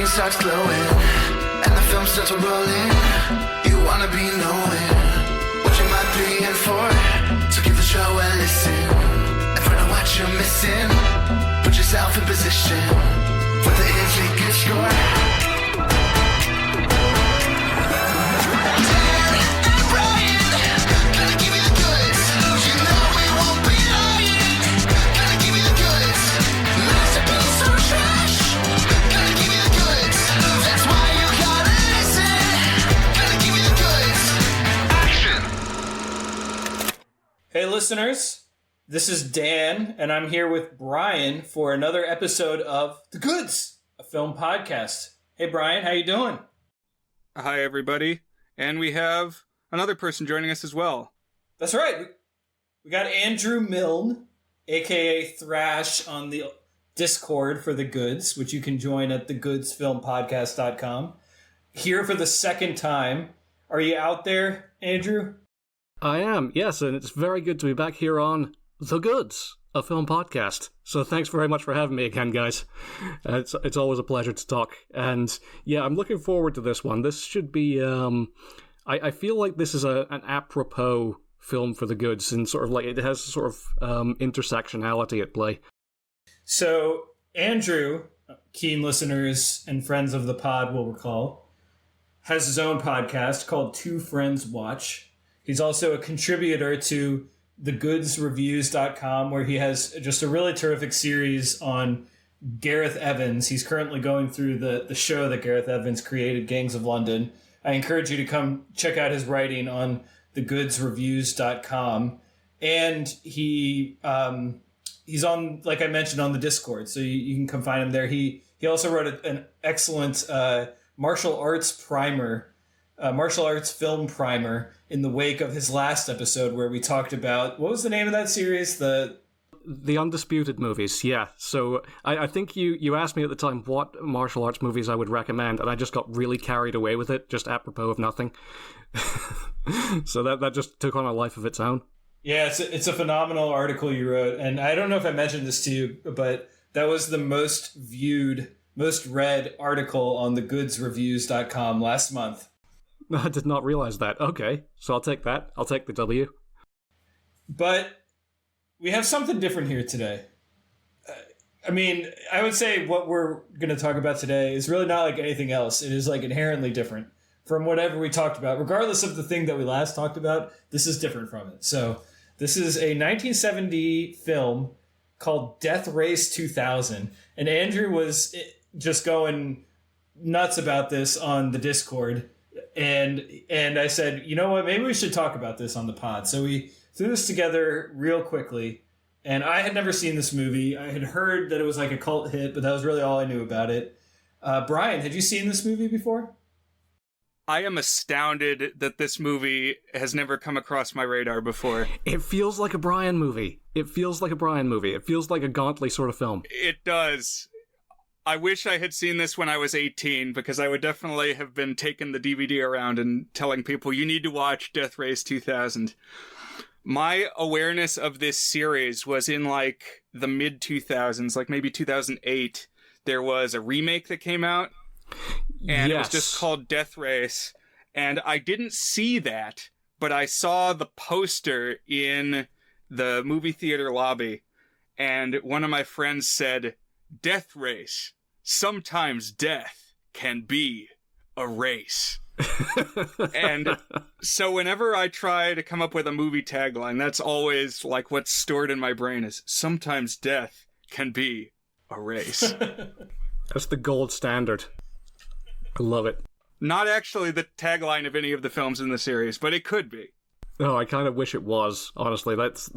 screen starts glowing, and the film starts rolling. You wanna be knowing what you might be in for. So give the show a listen and find out what you're missing. Put yourself in position for the is a good score. Hey listeners, this is Dan, and I'm here with Brian for another episode of The Goods, a film podcast. Hey Brian, how you doing? Hi everybody, and we have another person joining us as well. That's right, we got Andrew Milne, aka Thrash, on the Discord for The Goods, which you can join at thegoodsfilmpodcast.com. Here for the second time. Are you out there, Andrew? I am, yes, and it's very good to be back here on The Goods, a film podcast. So thanks very much for having me again, guys. It's always a pleasure to talk. And yeah, I'm looking forward to this one. This should be, I feel like this is an apropos film for The Goods, and sort of like it has sort of intersectionality at play. So Andrew, keen listeners and friends of the pod will recall, has his own podcast called Two Friends Watch. He's also a contributor to thegoodsreviews.com, where he has just a really terrific series on Gareth Evans. He's currently going through the show that Gareth Evans created, Gangs of London. I encourage you to come check out his writing on thegoodsreviews.com. And he's on, like I mentioned, on the Discord, so you can come find him there. He also wrote an excellent martial arts film primer in the wake of his last episode, where we talked about, what was the name of that series? The Undisputed movies, yeah. So I think you asked me at the time what martial arts movies I would recommend, and I just got really carried away with it, just apropos of nothing. So that just took on a life of its own. Yeah, it's a phenomenal article you wrote, and I don't know if I mentioned this to you, but that was the most viewed, most read article on thegoodsreviews.com last month. I did not realize that. Okay, so I'll take that. I'll take the W. But we have something different here today. I mean, I would say what we're going to talk about today is really not like anything else. It is like inherently different from whatever we talked about. Regardless of the thing that we last talked about, this is different from it. So this is a 1970 film called Death Race 2000. And Andrew was just going nuts about this on the Discord. And I said, you know what, maybe we should talk about this on the pod. So we threw this together real quickly, and I had never seen this movie. I had heard that it was like a cult hit, but that was really all I knew about it. Brian, had you seen this movie before? I am astounded that this movie has never come across my radar before. It feels like a Brian movie. It feels like a Gauntly sort of film. It does. I wish I had seen this when I was 18, because I would definitely have been taking the DVD around and telling people, you need to watch Death Race 2000. My awareness of this series was in like the mid-2000s, like maybe 2008. There was a remake that came out, and It was just called Death Race. And I didn't see that, but I saw the poster in the movie theater lobby, and one of my friends said, Death Race. Sometimes death can be a race. And so whenever I try to come up with a movie tagline, that's always like what's stored in my brain is sometimes death can be a race. That's the gold standard. I love it. Not actually the tagline of any of the films in the series, but it could be. Oh, I kind of wish it was, honestly. That's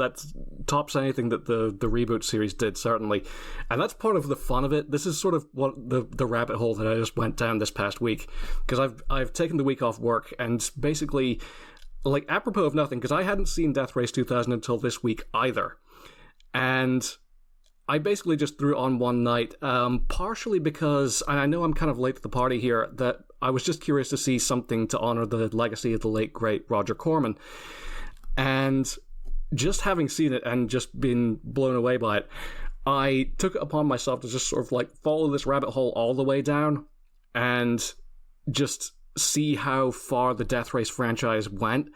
tops anything that the reboot series did, certainly. And that's part of the fun of it. This is sort of what the rabbit hole that I just went down this past week. Because I've taken the week off work, and basically, like, apropos of nothing, because I hadn't seen Death Race 2000 until this week either. And I basically just threw it on one night, partially because, and I know I'm kind of late to the party here, that I was just curious to see something to honor the legacy of the late, great Roger Corman. And just having seen it and just been blown away by it, I took it upon myself to just sort of like follow this rabbit hole all the way down and just see how far the Death Race franchise went.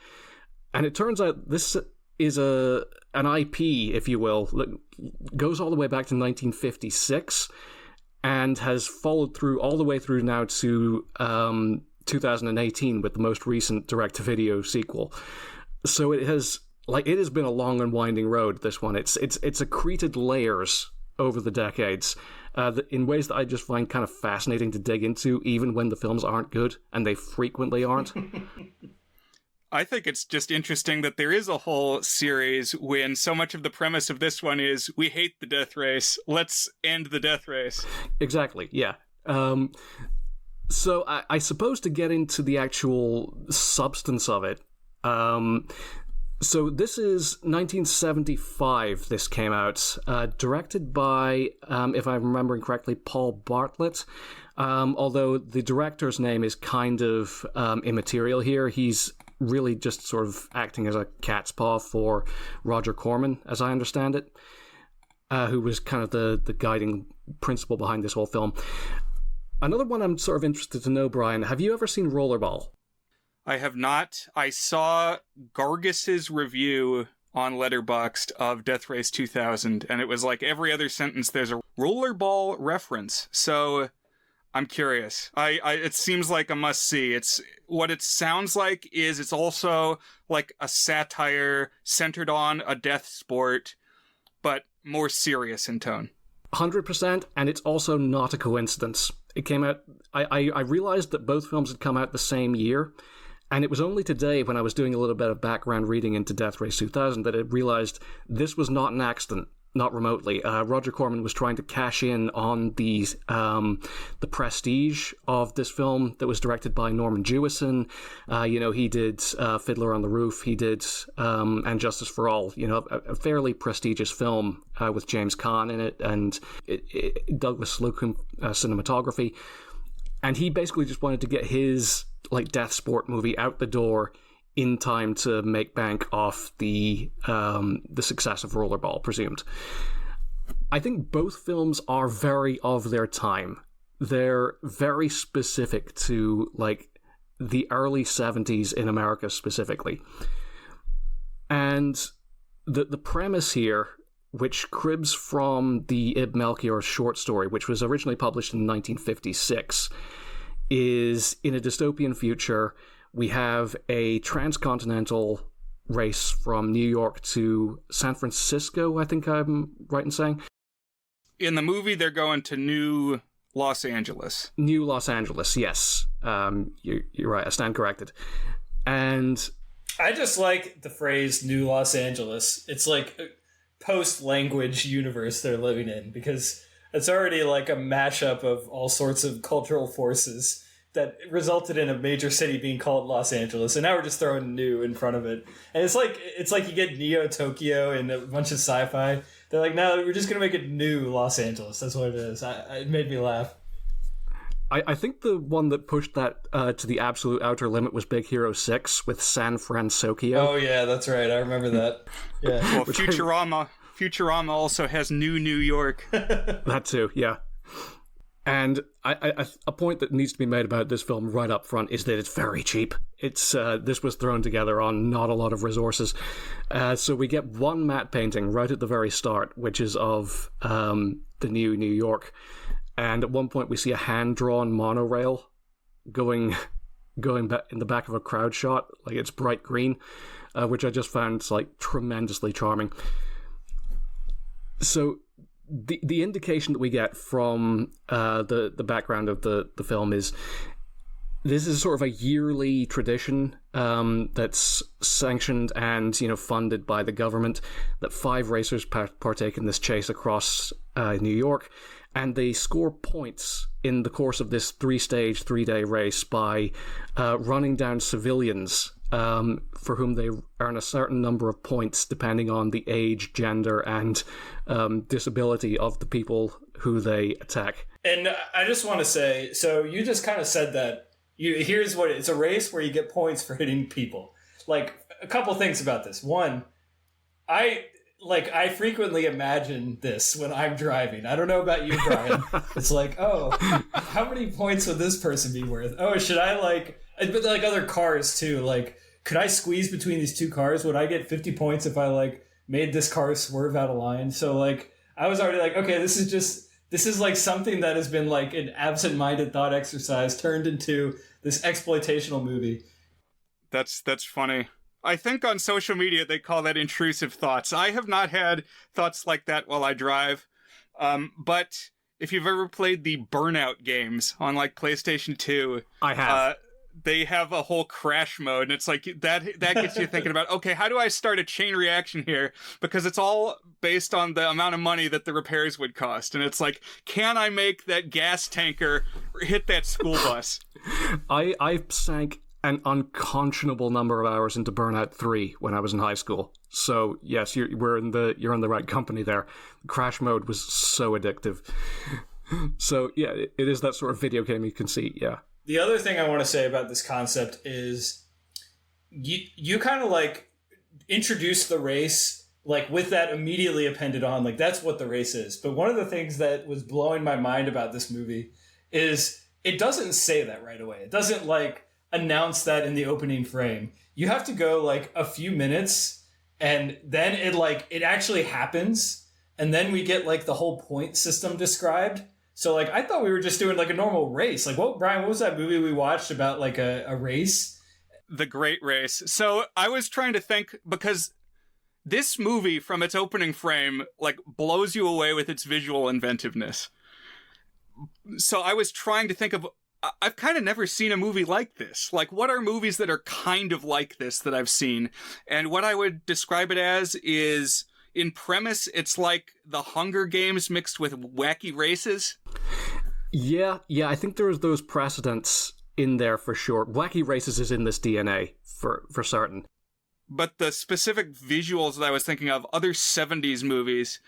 And it turns out this is an IP, if you will, that goes all the way back to 1956 and has followed through all the way through now to 2018 with the most recent direct-to-video sequel. So it has been a long and winding road, this one. It's accreted layers over the decades in ways that I just find kind of fascinating to dig into, even when the films aren't good, and they frequently aren't. I think it's just interesting that there is a whole series when so much of the premise of this one is, we hate the Death Race, let's end the Death Race. Exactly, yeah. So I suppose to get into the actual substance of it, so this is 1975, this came out, directed by, if I'm remembering correctly, Paul Bartlett, although the director's name is kind of immaterial here. He's really just sort of acting as a cat's paw for Roger Corman, as I understand it, who was kind of the guiding principle behind this whole film. Another one I'm sort of interested to know, Brian, have you ever seen Rollerball? I have not. I saw Gargus's review on Letterboxd of Death Race 2000, and it was like every other sentence there's a Rollerball reference. So I'm curious. It seems like a must-see. It's what it sounds like is it's also like a satire centered on a death sport, but more serious in tone. 100%, and it's also not a coincidence. It came out... I realized that both films had come out the same year, and it was only today when I was doing a little bit of background reading into Death Race 2000 that I realized this was not an accident. Not remotely. Roger Corman was trying to cash in on the prestige of this film that was directed by Norman Jewison. He did Fiddler on the Roof. He did And Justice for All. A fairly prestigious film with James Caan in it and Douglas Slocum cinematography. And he basically just wanted to get his death sport movie out the door in time to make bank off the success of Rollerball, presumed. I think both films are very of their time. They're very specific to, the early 70s in America specifically. And the premise here, which cribs from the Ib Melchior short story, which was originally published in 1956, is in a dystopian future. We have a transcontinental race from New York to San Francisco, I think I'm right in saying. In the movie, they're going to New Los Angeles. New Los Angeles, yes. You're right, I stand corrected. And I just like the phrase New Los Angeles. It's like a post-language universe they're living in, because it's already like a mashup of all sorts of cultural forces that resulted in a major city being called Los Angeles, and now we're just throwing new in front of it. And it's like you get Neo Tokyo and a bunch of sci-fi. They're like, no, we're just gonna make it New Los Angeles. That's what it is. It made me laugh. I think the one that pushed that to the absolute outer limit was Big Hero 6 with San Francisco. Oh yeah, that's right. I remember that. Yeah. Well, Futurama also has New York. That too, yeah. And a point that needs to be made about this film right up front is that it's very cheap. It's this was thrown together on not a lot of resources. So we get one matte painting right at the very start, which is of the New York. And at one point we see a hand-drawn monorail going back in the back of a crowd shot. It's bright green, which I just found tremendously charming. So the indication that we get from the background of the film is this is sort of a yearly tradition that's sanctioned and funded by the government, that 5 racers partake in this chase across New York, and they score points in the course of this 3-stage, 3-day race by running down civilians for whom they earn a certain number of points depending on the age, gender, and disability of the people who they attack. And I just want to say, so you just kind of said that. Here's what it's a race where you get points for hitting people. A couple things about this. One, like, I frequently imagine this when I'm driving. I don't know about you, Brian. It's like, oh, how many points would this person be worth? Oh, should I, like, but like other cars too, like, could I squeeze between these two cars? Would I get 50 points if I, like, made this car swerve out of line? So, like, I was already like, okay, this is like something that has been like an absent-minded thought exercise turned into this exploitational movie. That's funny. I think on social media they call that intrusive thoughts. I have not had thoughts like that while I drive. But if you've ever played the Burnout games on, like, PlayStation 2... I have. They have a whole crash mode, and it's like that gets you thinking about, okay, how do I start a chain reaction here? Because it's all based on the amount of money that the repairs would cost. And it's like, can I make that gas tanker hit that school bus? I sank an unconscionable number of hours into Burnout 3 when I was in high school. So yes, you're in the right company there. Crash mode was so addictive. So yeah, it is that sort of video game you can see. Yeah. The other thing I want to say about this concept is you kind of, like, introduce the race, like, with that immediately appended on, like, that's what the race is. But one of the things that was blowing my mind about this movie is it doesn't say that right away. It doesn't, like, announce that in the opening frame. You have to go, like, a few minutes, and then it actually happens, and then we get, like, the whole point system described. So, like, I thought we were just doing, like, a normal race. Like, Brian, what was that movie we watched about, like, a race? The Great Race. So I was trying to think, because this movie, from its opening frame, like, blows you away with its visual inventiveness. So I was trying to think of, I've kind of never seen a movie like this. Like, what are movies that are kind of like this that I've seen? And what I would describe it as is... in premise, it's like the Hunger Games mixed with wacky races. Yeah, I think there's those precedents in there for sure. Wacky races is in this DNA for certain. But the specific visuals that I was thinking of, other 70s movies,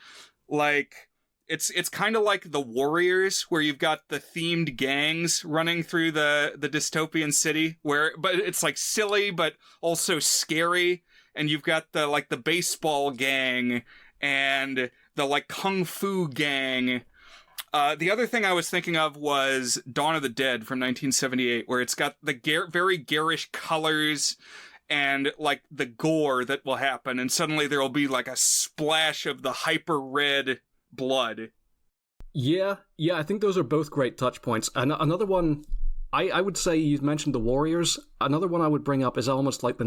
like, it's kind of like The Warriors, where you've got the themed gangs running through the dystopian city, but it's, like, silly, but also scary. And you've got the baseball gang and the, like, kung fu gang. The other thing I was thinking of was Dawn of the Dead from 1978, where it's got the very garish colors and, like, the gore that will happen. And suddenly there will be, like, a splash of the hyper red blood. Yeah, I think those are both great touch points. And another one... I would say you mentioned The Warriors. Another one I would bring up is almost like the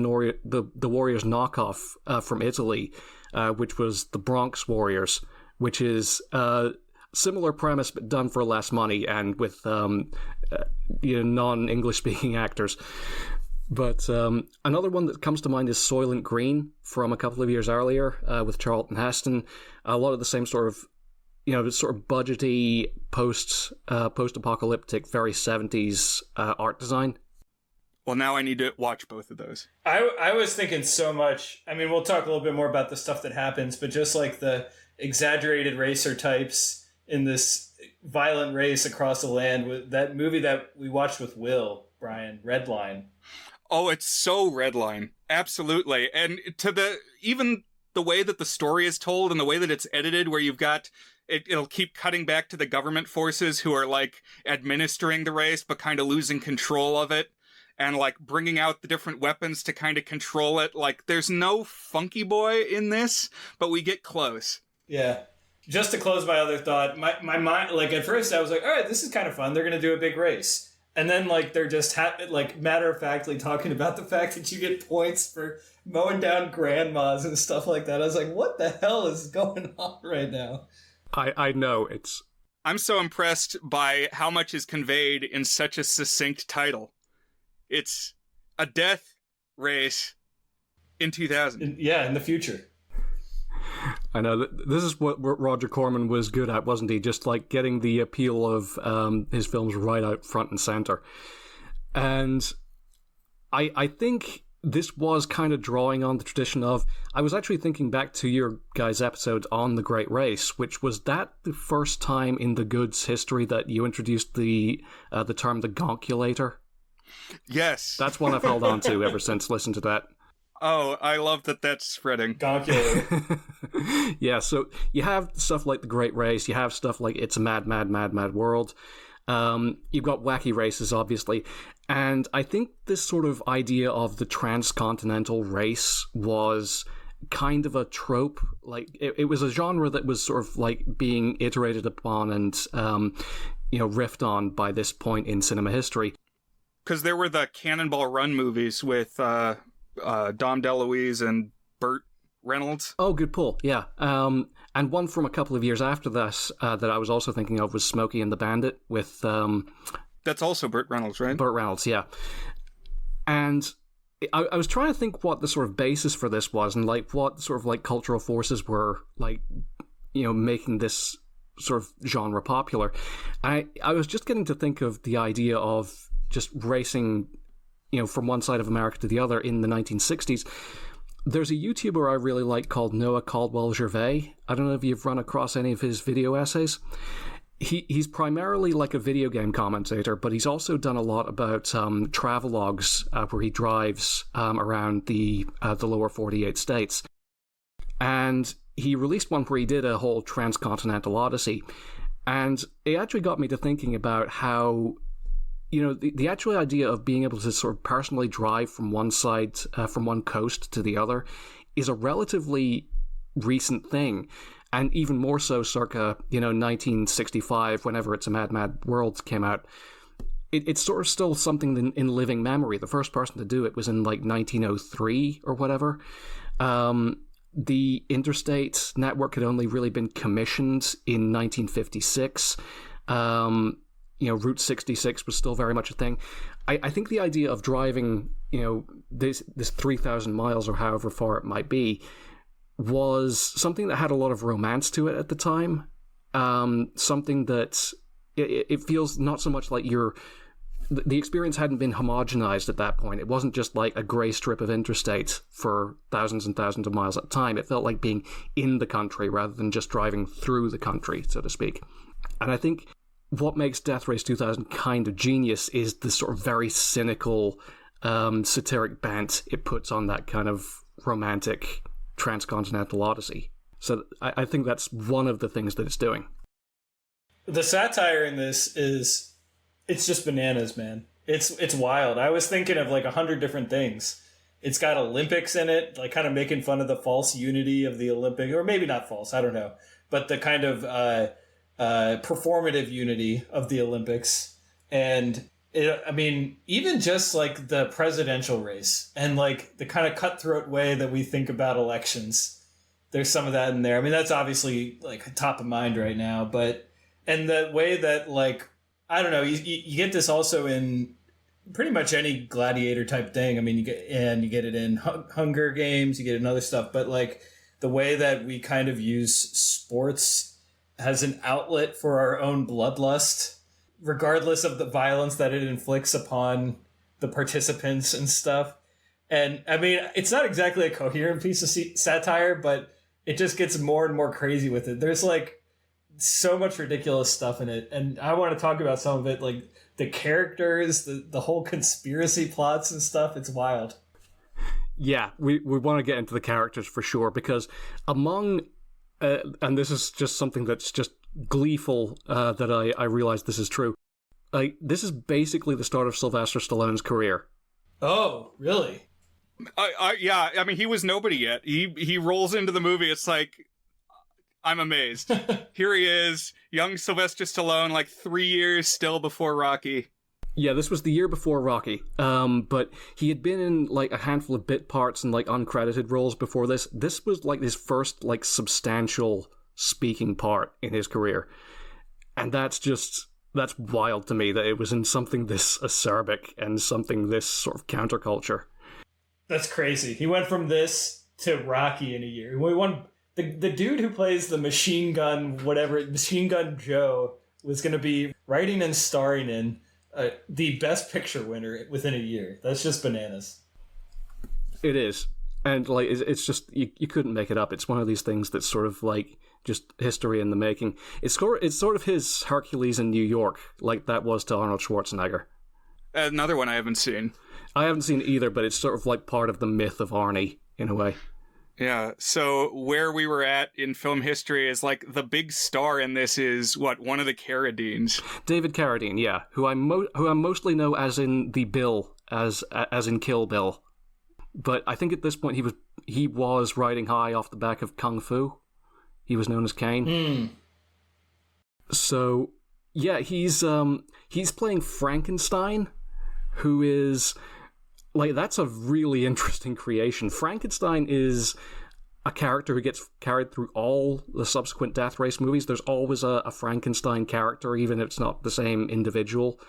Warriors knockoff from Italy, which was the Bronx Warriors, which is similar premise but done for less money and with non-English speaking actors. But another one that comes to mind is Soylent Green from a couple of years earlier with Charlton Heston. A lot of the same sort of sort of budgety post-apocalyptic, very 70s art design. Well, now I need to watch both of those. I was thinking so much. I mean, we'll talk a little bit more about the stuff that happens, but just like the exaggerated racer types in this violent race across the land, with that movie that we watched with Will, Brian, Redline. Oh, it's so Redline. Absolutely. And even the way that the story is told and the way that it's edited, where you've got... It'll keep cutting back to the government forces who are, like, administering the race, but kind of losing control of it, and, like, bringing out the different weapons to kind of control it. Like, there's no Funky Boy in this, but we get close. Yeah. Just to close my other thought, my mind, like, at first I was like, all right, this is kind of fun. They're going to do a big race. And then, like, they're just, matter-of-factly talking about the fact that you get points for mowing down grandmas and stuff like that. I was like, what the hell is going on right now? I know, it's... I'm so impressed by how much is conveyed in such a succinct title. It's a death race in 2000. In the future. I know. This is what Roger Corman was good at, wasn't he? Just, like, getting the appeal of his films right out front and center. And I think... this was kind of drawing on the tradition of... I was actually thinking back to your guys' episode on The Great Race, which was that the first time in the goods history that you introduced the term the gonculator? Yes. That's one I've held on to ever since. Listen to that. Oh, I love that that's spreading. Gonkular. Yeah, so you have stuff like The Great Race, you have stuff like It's a Mad, Mad, Mad, Mad World. You've got wacky races, obviously. And I think this sort of idea of the transcontinental race was kind of a trope. Like, it was a genre that was sort of like being iterated upon and, riffed on by this point in cinema history. Because there were the Cannonball Run movies with Dom DeLuise and Burt Reynolds. Oh, good pull, yeah. And one from a couple of years after that that I was also thinking of was Smokey and the Bandit with... That's also Burt Reynolds, right? Burt Reynolds, yeah. And I was trying to think what the sort of basis for this was and like what sort of like cultural forces were like, making this sort of genre popular. I was just getting to think of the idea of just racing, from one side of America to the other in the 1960s. There's a YouTuber I really like called Noah Caldwell-Gervais. I don't know if you've run across any of his video essays. He's primarily like a video game commentator, but he's also done a lot about travelogues where he drives around the lower 48 states. And he released one where he did a whole transcontinental odyssey. And it actually got me to thinking about how, the actual idea of being able to sort of personally drive from one side, from one coast to the other, is a relatively recent thing. And even more so circa, 1965, whenever It's a Mad, Mad World came out. It's sort of still something in living memory. The first person to do it was in like 1903 or whatever. The interstate network had only really been commissioned in 1956. Route 66 was still very much a thing. I think the idea of driving, this 3,000 miles or however far it might be, was something that had a lot of romance to it at the time. Something that it feels not so much like the experience hadn't been homogenized at that point. It wasn't just like a gray strip of interstate for thousands and thousands of miles at a time. It felt like being in the country rather than just driving through the country, so to speak. And I think what makes Death Race 2000 kind of genius is the sort of very cynical, satiric bent it puts on that kind of romantic transcontinental odyssey. So I think that's one of the things that it's doing. The satire in this it's just bananas, man. It's wild. I was thinking of like 100 different things. It's got Olympics in it, like kind of making fun of the false unity of the Olympic, or maybe not false, I don't know, but the kind of performative unity of the Olympics. And even just like the presidential race and like the kind of cutthroat way that we think about elections, there's some of that in there. I mean, that's obviously like top of mind right now, and the way that like, I don't know, you get this also in pretty much any gladiator type thing. I mean, you get it in Hunger Games, you get it in other stuff, but like the way that we kind of use sports as an outlet for our own bloodlust, regardless of the violence that it inflicts upon the participants and stuff. And I mean, it's not exactly a coherent piece of satire, but it just gets more and more crazy with it. There's like so much ridiculous stuff in it. And I want to talk about some of it, like the characters, the whole conspiracy plots and stuff. It's wild. Yeah, we want to get into the characters for sure, because among... and this is just something that's just gleeful that I realize this is true. Like, this is basically the start of Sylvester Stallone's career. Oh, really? Yeah, I mean, he was nobody yet. He rolls into the movie, it's like, I'm amazed. Here he is, young Sylvester Stallone, like 3 years still before Rocky. Yeah, this was the year before Rocky, but he had been in like a handful of bit parts and like uncredited roles before this. This was like his first like substantial speaking part in his career, and that's wild to me that it was in something this acerbic and something this sort of counterculture. That's crazy. He went from this to Rocky in a year. The dude who plays the Machine Gun Joe was going to be writing and starring in the Best Picture winner within a year. That's just bananas. It is. And like it's just you couldn't make it up. It's one of these things that's sort of like just history in the making. It's sort of his Hercules in New York, like that was to Arnold Schwarzenegger. Another one I haven't seen. I haven't seen either, but it's sort of like part of the myth of Arnie. in a way. Yeah, so where we were at in film history is like the big star in this is one of the Carradines. David Carradine, yeah, who I mostly know as in the Bill, as in Kill Bill. But I think at this point he was riding high off the back of Kung Fu. He was known as Kane. So yeah, he's playing Frankenstein, who is like, that's a really interesting creation. Frankenstein is a character who gets carried through all the subsequent Death Race movies. There's always a Frankenstein character, even if it's not the same individual.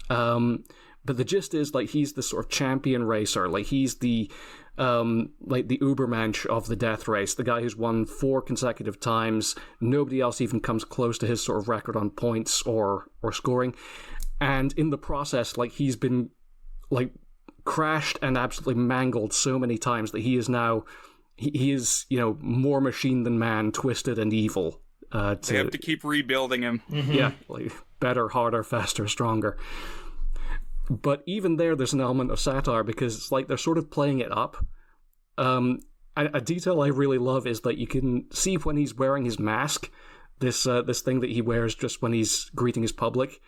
But the gist is, like, he's the sort of champion racer. Like, he's the like the Ubermensch of the Death Race, the guy who's won 4 consecutive times. Nobody else even comes close to his sort of record on points or scoring. And in the process, like, he's been like crashed and absolutely mangled so many times that he is now he is, you know, more machine than man, twisted and evil. They have to keep rebuilding him. Yeah, like, better, harder, faster, stronger. But even there's an element of satire, because it's like they're sort of playing it up. A detail I really love is that you can see when he's wearing his mask, this thing that he wears just when he's greeting his public.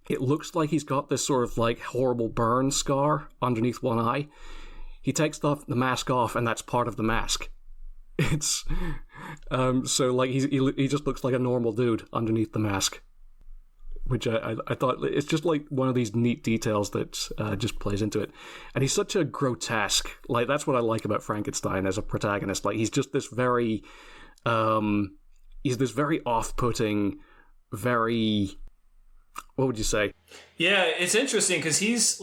It looks like he's got this sort of like horrible burn scar underneath one eye. He takes the mask off, and that's part of the mask. It's so like he just looks like a normal dude underneath the mask, which I thought it's just like one of these neat details that just plays into it. And he's such a grotesque, like, that's what I like about Frankenstein as a protagonist. Like, he's just this very off-putting, very, what would you say? Yeah, it's interesting because he's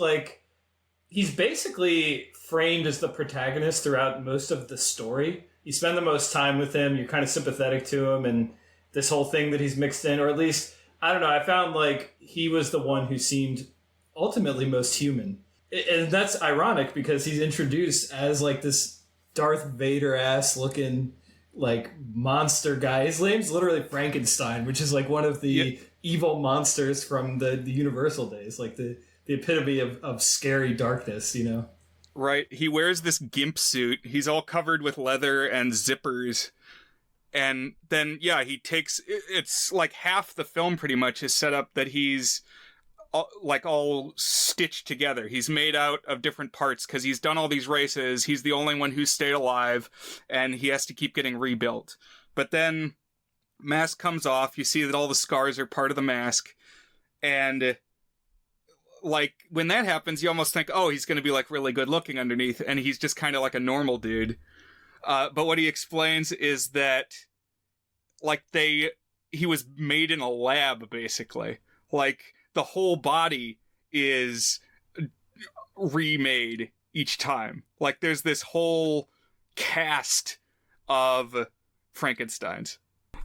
basically framed as the protagonist throughout most of the story. You spend the most time with him, you're kind of sympathetic to him, and this whole thing that he's mixed in, or at least, I don't know, I found like he was the one who seemed ultimately most human. And that's ironic because he's introduced as like this Darth Vader-ass looking like monster guy. His name's literally Frankenstein, which is like one of the evil monsters from the Universal days, like the epitome of scary darkness, you know? Right. He wears this gimp suit. He's all covered with leather and zippers. And then, yeah, he takes... It's like half the film pretty much is set up that he's all stitched together. He's made out of different parts because he's done all these races. He's the only one who's stayed alive, and he has to keep getting rebuilt. But then mask comes off. You see that all the scars are part of the mask. And like, when that happens, you almost think, oh, he's going to be like really good looking underneath, and he's just kind of like a normal dude. But what he explains is that like he was made in a lab, basically. Like, the whole body is remade each time. Like, there's this whole cast of Frankensteins.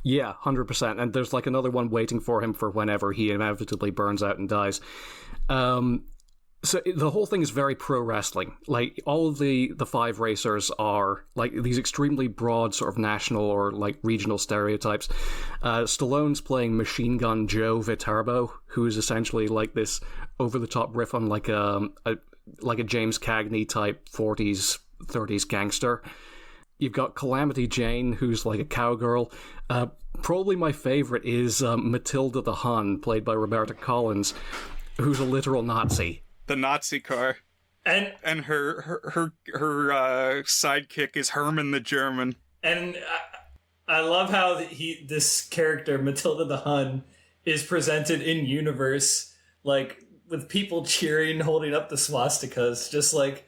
Yeah, 100%. And there's like another one waiting for him for whenever he inevitably burns out and dies. So the whole thing is very pro wrestling. Like, all of the 5 racers are like these extremely broad sort of national or like regional stereotypes. Stallone's playing Machine Gun Joe Viterbo, who is essentially like this over the top riff on like a James Cagney type 40s 30s gangster. You've got Calamity Jane, who's like a cowgirl. Probably my favorite is Matilda the Hun, played by Roberta Collins, who's a literal Nazi. The Nazi car. And her sidekick is Herman the German. And I love how this character, Matilda the Hun, is presented in universe, like, with people cheering, holding up the swastikas, just like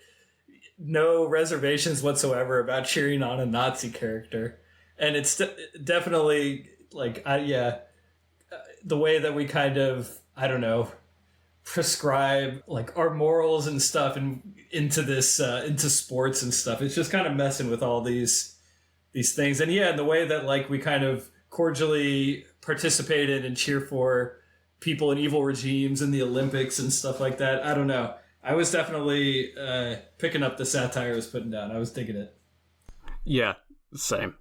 no reservations whatsoever about cheering on a Nazi character. And it's definitely like, the way that we kind of, I don't know, prescribe like our morals and stuff and into this into sports and stuff. It's just kind of messing with all these things. And yeah, the way that like we kind of cordially participated and cheer for people in evil regimes in the Olympics and stuff like that. I don't know. I was definitely picking up the satire I was putting down. I was digging it. Yeah, same.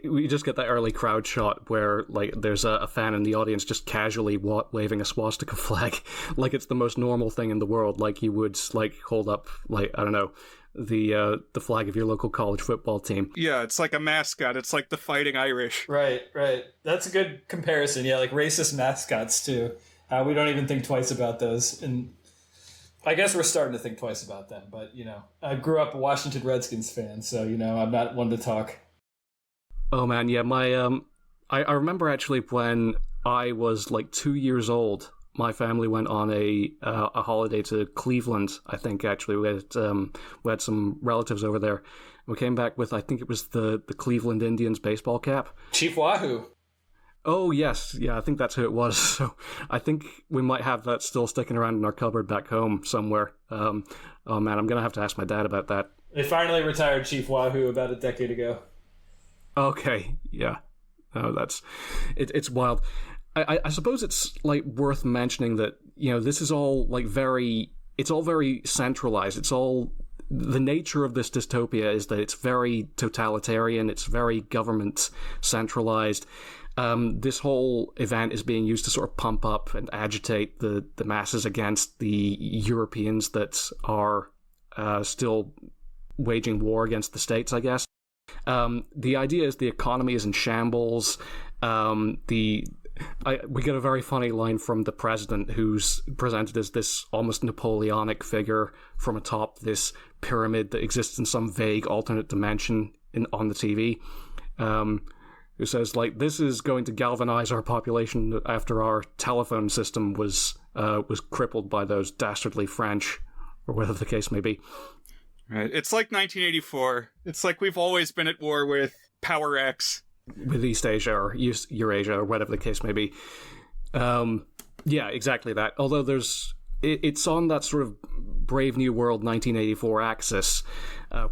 we just get that early crowd shot where like there's a fan in the audience just casually waving a swastika flag like it's the most normal thing in the world, like you would like hold up, like, I don't know, the flag of your local college football team. Yeah, it's like a mascot. It's like the Fighting Irish. Right. That's a good comparison. Yeah, like racist mascots too. We don't even think twice about those, and I guess we're starting to think twice about them. But I grew up a Washington Redskins fan, so I'm not one to talk. Oh man, yeah, I remember actually when I was like 2 years old, my family went on a holiday to Cleveland. I think actually we had some relatives over there. We came back with, I think it was the Cleveland Indians baseball cap. Chief Wahoo. Oh yes, yeah, I think that's who it was. So I think we might have that still sticking around in our cupboard back home somewhere. Oh man, I'm gonna have to ask my dad about that. They finally retired Chief Wahoo about a decade ago. Okay, yeah. Oh, it's wild. I suppose it's like worth mentioning that, this is all like it's all very centralized. It's all, the nature of this dystopia is that it's very totalitarian, it's very government centralized. This whole event is being used to sort of pump up and agitate the masses against the Europeans that are still waging war against the States, I guess. The idea is the economy is in shambles. We get a very funny line from the president, who's presented as this almost Napoleonic figure from atop this pyramid that exists in some vague alternate dimension on the TV, who says, like, this is going to galvanize our population after our telephone system was crippled by those dastardly French, or whatever the case may be. Right. It's like 1984. It's like we've always been at war with Power X. With East Asia or Eurasia or whatever the case may be. Yeah, exactly that. Although it's on that sort of Brave New World 1984 axis,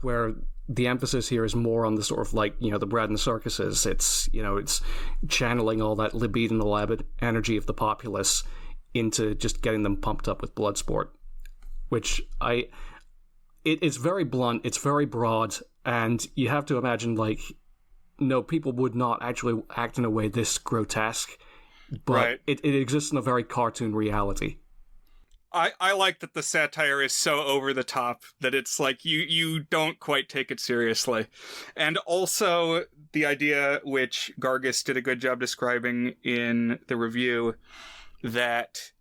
where the emphasis here is more on the sort of like, the bread and circuses. It's channeling all that libidinal energy of the populace into just getting them pumped up with blood sport, which it's very blunt, it's very broad, and you have to imagine, like, no, people would not actually act in a way this grotesque, but right. it exists in a very cartoon reality. I like that the satire is so over the top that it's like you don't quite take it seriously. And also the idea, which Gargis did a good job describing in the review, that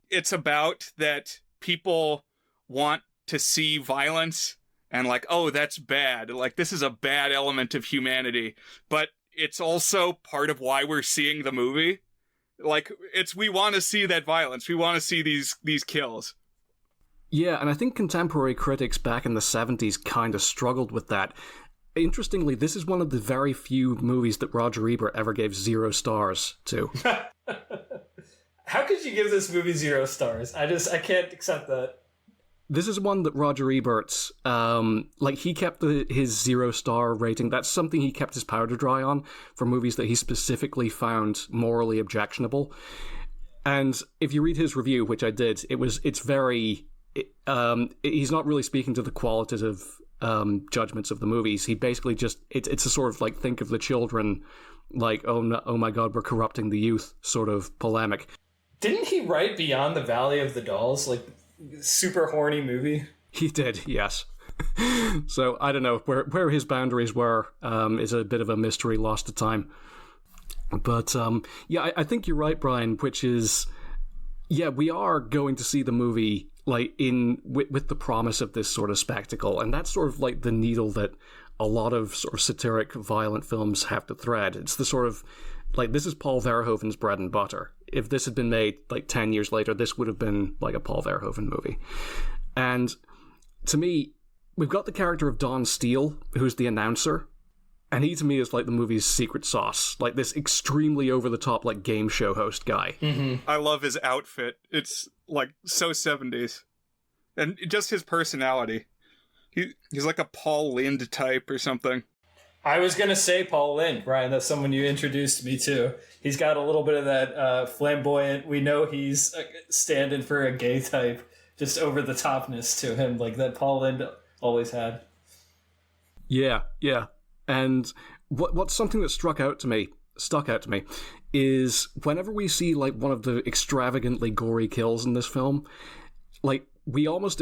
it's about that people want to see violence and like, oh, that's bad. Like, this is a bad element of humanity. But it's also part of why we're seeing the movie. Like, we want to see that violence. We want to see these kills. Yeah, and I think contemporary critics back in the 70s kind of struggled with that. Interestingly, this is one of the very few movies that Roger Ebert ever gave 0 stars to. How could you give this movie 0 stars? I can't accept that. This is one that Roger Ebert, he kept his 0-star rating. That's something he kept his powder dry on for movies that he specifically found morally objectionable. And if you read his review, which I did, he's not really speaking to the qualitative judgments of the movies. He basically just, it's a sort of like, think of the children, like, oh, no, oh my God, we're corrupting the youth sort of polemic. Didn't he write Beyond the Valley of the Dolls? Like, super horny movie. He did, yes. So I don't know where his boundaries were. Is a bit of a mystery lost to time. But yeah, I think you're right, Brian. Which is, yeah, we are going to see the movie like with the promise of this sort of spectacle, and that's sort of like the needle that a lot of sort of satiric, violent films have to thread. It's the sort of like, this is Paul Verhoeven's bread and butter. If this had been made like 10 years later, this would have been like a Paul Verhoeven movie. And to me, we've got the character of Don Steele, who's the announcer, and he to me is like the movie's secret sauce, like this extremely over-the-top like game show host guy. Mm-hmm. I love his outfit. It's like so 70s. And just his personality. He's like a Paul Lynde type or something. I was going to say Paul Lynde, Brian. That's someone you introduced me to. He's got a little bit of that flamboyant, we know he's standing for a gay type, just over-the-topness to him, like that Paul Lynde always had. Yeah. And what's something that stuck out to me is whenever we see like one of the extravagantly gory kills in this film, like we almost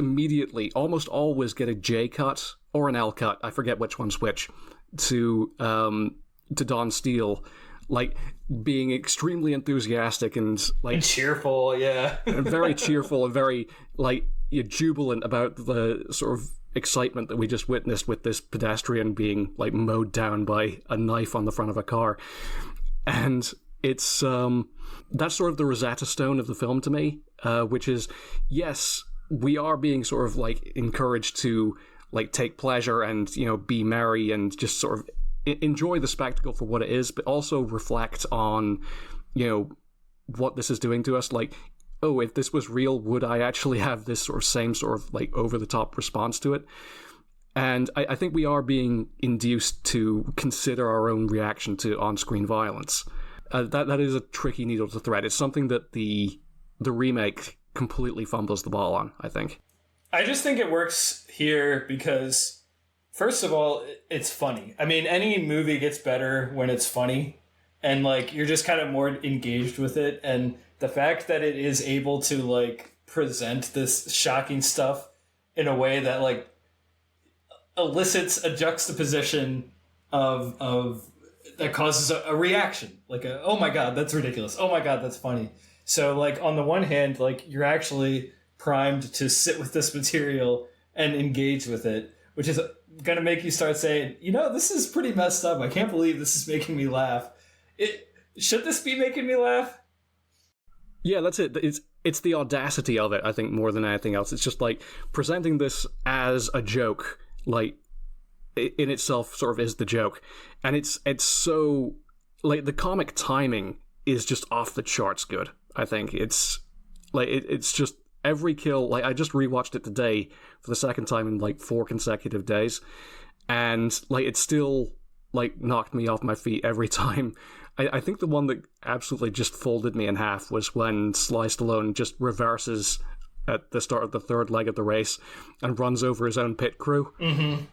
always get a J cut or an L cut, I forget which one's which, to Don Steele, like being extremely enthusiastic and like cheerful, yeah. and very cheerful and very like jubilant about the sort of excitement that we just witnessed with this pedestrian being like mowed down by a knife on the front of a car. And it's that's sort of the Rosetta Stone of the film to me, which is, yes, we are being sort of like encouraged to like take pleasure and, you know, be merry and just sort of enjoy the spectacle for what it is, but also reflect on, you know, what this is doing to us. Like, oh, if this was real, would I actually have this sort of same sort of like over-the-top response to it? And I think we are being induced to consider our own reaction to on-screen violence. That is a tricky needle to thread. It's something that the remake completely fumbles the ball on, I think. I just think it works here because, first of all, it's funny. I mean, any movie gets better when it's funny, and like you're just kind of more engaged with it. And the fact that it is able to like present this shocking stuff in a way that like elicits a juxtaposition of that causes a reaction, like a, oh my god, that's ridiculous, oh my god, that's funny. So like on the one hand, like you're actually primed to sit with this material and engage with it, which is gonna make you start saying, you know, this is pretty messed up, I can't believe this is making me laugh. Should this be making me laugh? Yeah, that's it. It's the audacity of it, I think, more than anything else. It's just like presenting this as a joke, like in itself sort of is the joke. And it's so like the comic timing is just off the charts good. I think it's like it's just every kill. Like I just rewatched it today for the second time in like 4 consecutive days, and like it still like knocked me off my feet every time. I think the one that absolutely just folded me in half was when Sly Stallone just reverses at the start of the third leg of the race and runs over his own pit crew. Mm-hmm.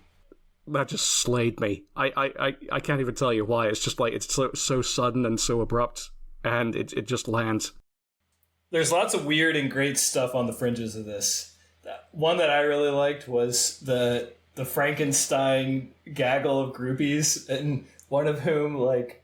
That just slayed me. I can't even tell you why. It's just like it's so sudden and so abrupt, and it just lands. There's lots of weird and great stuff on the fringes of this. One that I really liked was the Frankenstein gaggle of groupies, and one of whom like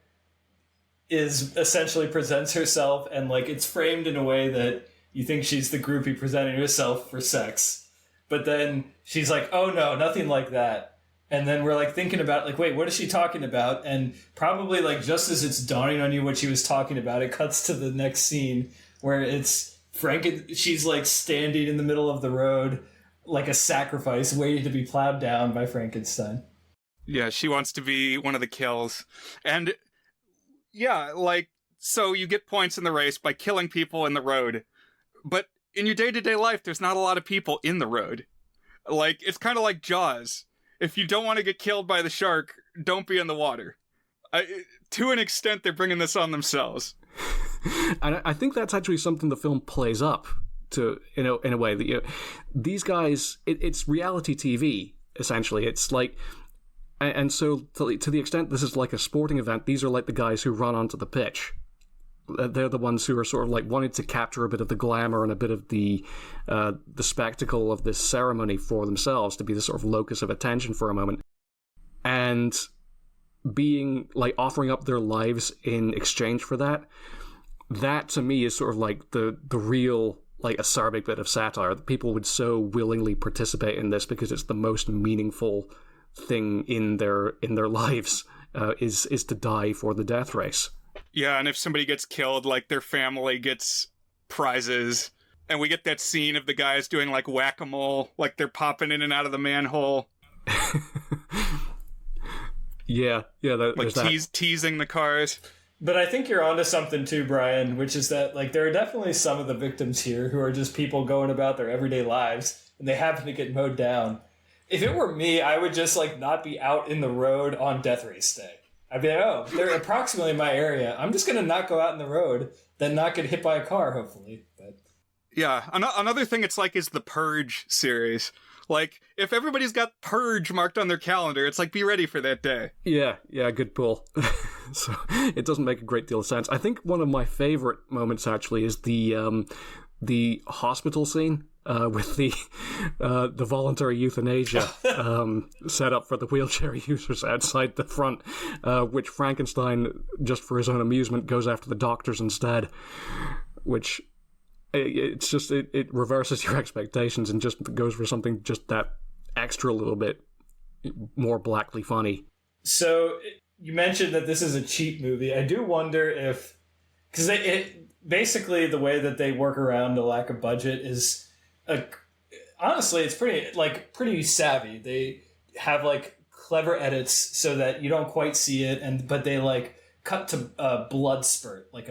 is essentially presents herself, and like it's framed in a way that you think she's the groupie presenting herself for sex, but then she's like, oh no, nothing like that. And then we're like thinking about like, wait, what is she talking about? And probably like just as it's dawning on you what she was talking about, it cuts to the next scene where it's she's like standing in the middle of the road like a sacrifice waiting to be plowed down by Frankenstein. Yeah, she wants to be one of the kills. And yeah, like, so you get points in the race by killing people in the road. But in your day-to-day life, there's not a lot of people in the road. Like, it's kind of like Jaws. If you don't want to get killed by the shark, don't be in the water. To an extent, they're bringing this on themselves. And I think that's actually something the film plays up to, in a way that, you know, these guys, it's reality TV, essentially. It's like, and so to the extent this is like a sporting event, these are like the guys who run onto the pitch. They're the ones who are sort of like wanting to capture a bit of the glamour and a bit of the spectacle of this ceremony for themselves, to be the sort of locus of attention for a moment. And being like offering up their lives in exchange for that to me is sort of like the real like acerbic bit of satire. People would so willingly participate in this because it's the most meaningful thing in their lives, is to die for the death race. Yeah, and if somebody gets killed, like their family gets prizes, and we get that scene of the guys doing like whack-a-mole, like they're popping in and out of the manhole. yeah, like teasing the cars. But I think you're onto something too, Brian, which is that like there are definitely some of the victims here who are just people going about their everyday lives, and they happen to get mowed down. If it were me, I would just like not be out in the road on death race day. I'd be like, oh, they're approximately in my area. I'm just going to not go out in the road, then not get hit by a car, hopefully. But yeah, another thing it's like is the Purge series. Like, if everybody's got Purge marked on their calendar, it's like, be ready for that day. Yeah, good pull. So it doesn't make a great deal of sense. I think one of my favorite moments actually is the hospital scene with the voluntary euthanasia set up for the wheelchair users outside the front, which Frankenstein, just for his own amusement, goes after the doctors instead, which it reverses your expectations and just goes for something just that extra little bit more blackly funny. So you mentioned that this is a cheap movie. I do wonder if, because it basically the way that they work around the lack of budget is, honestly, it's pretty savvy. They have like clever edits so that you don't quite see it, but they like cut to a blood spurt, like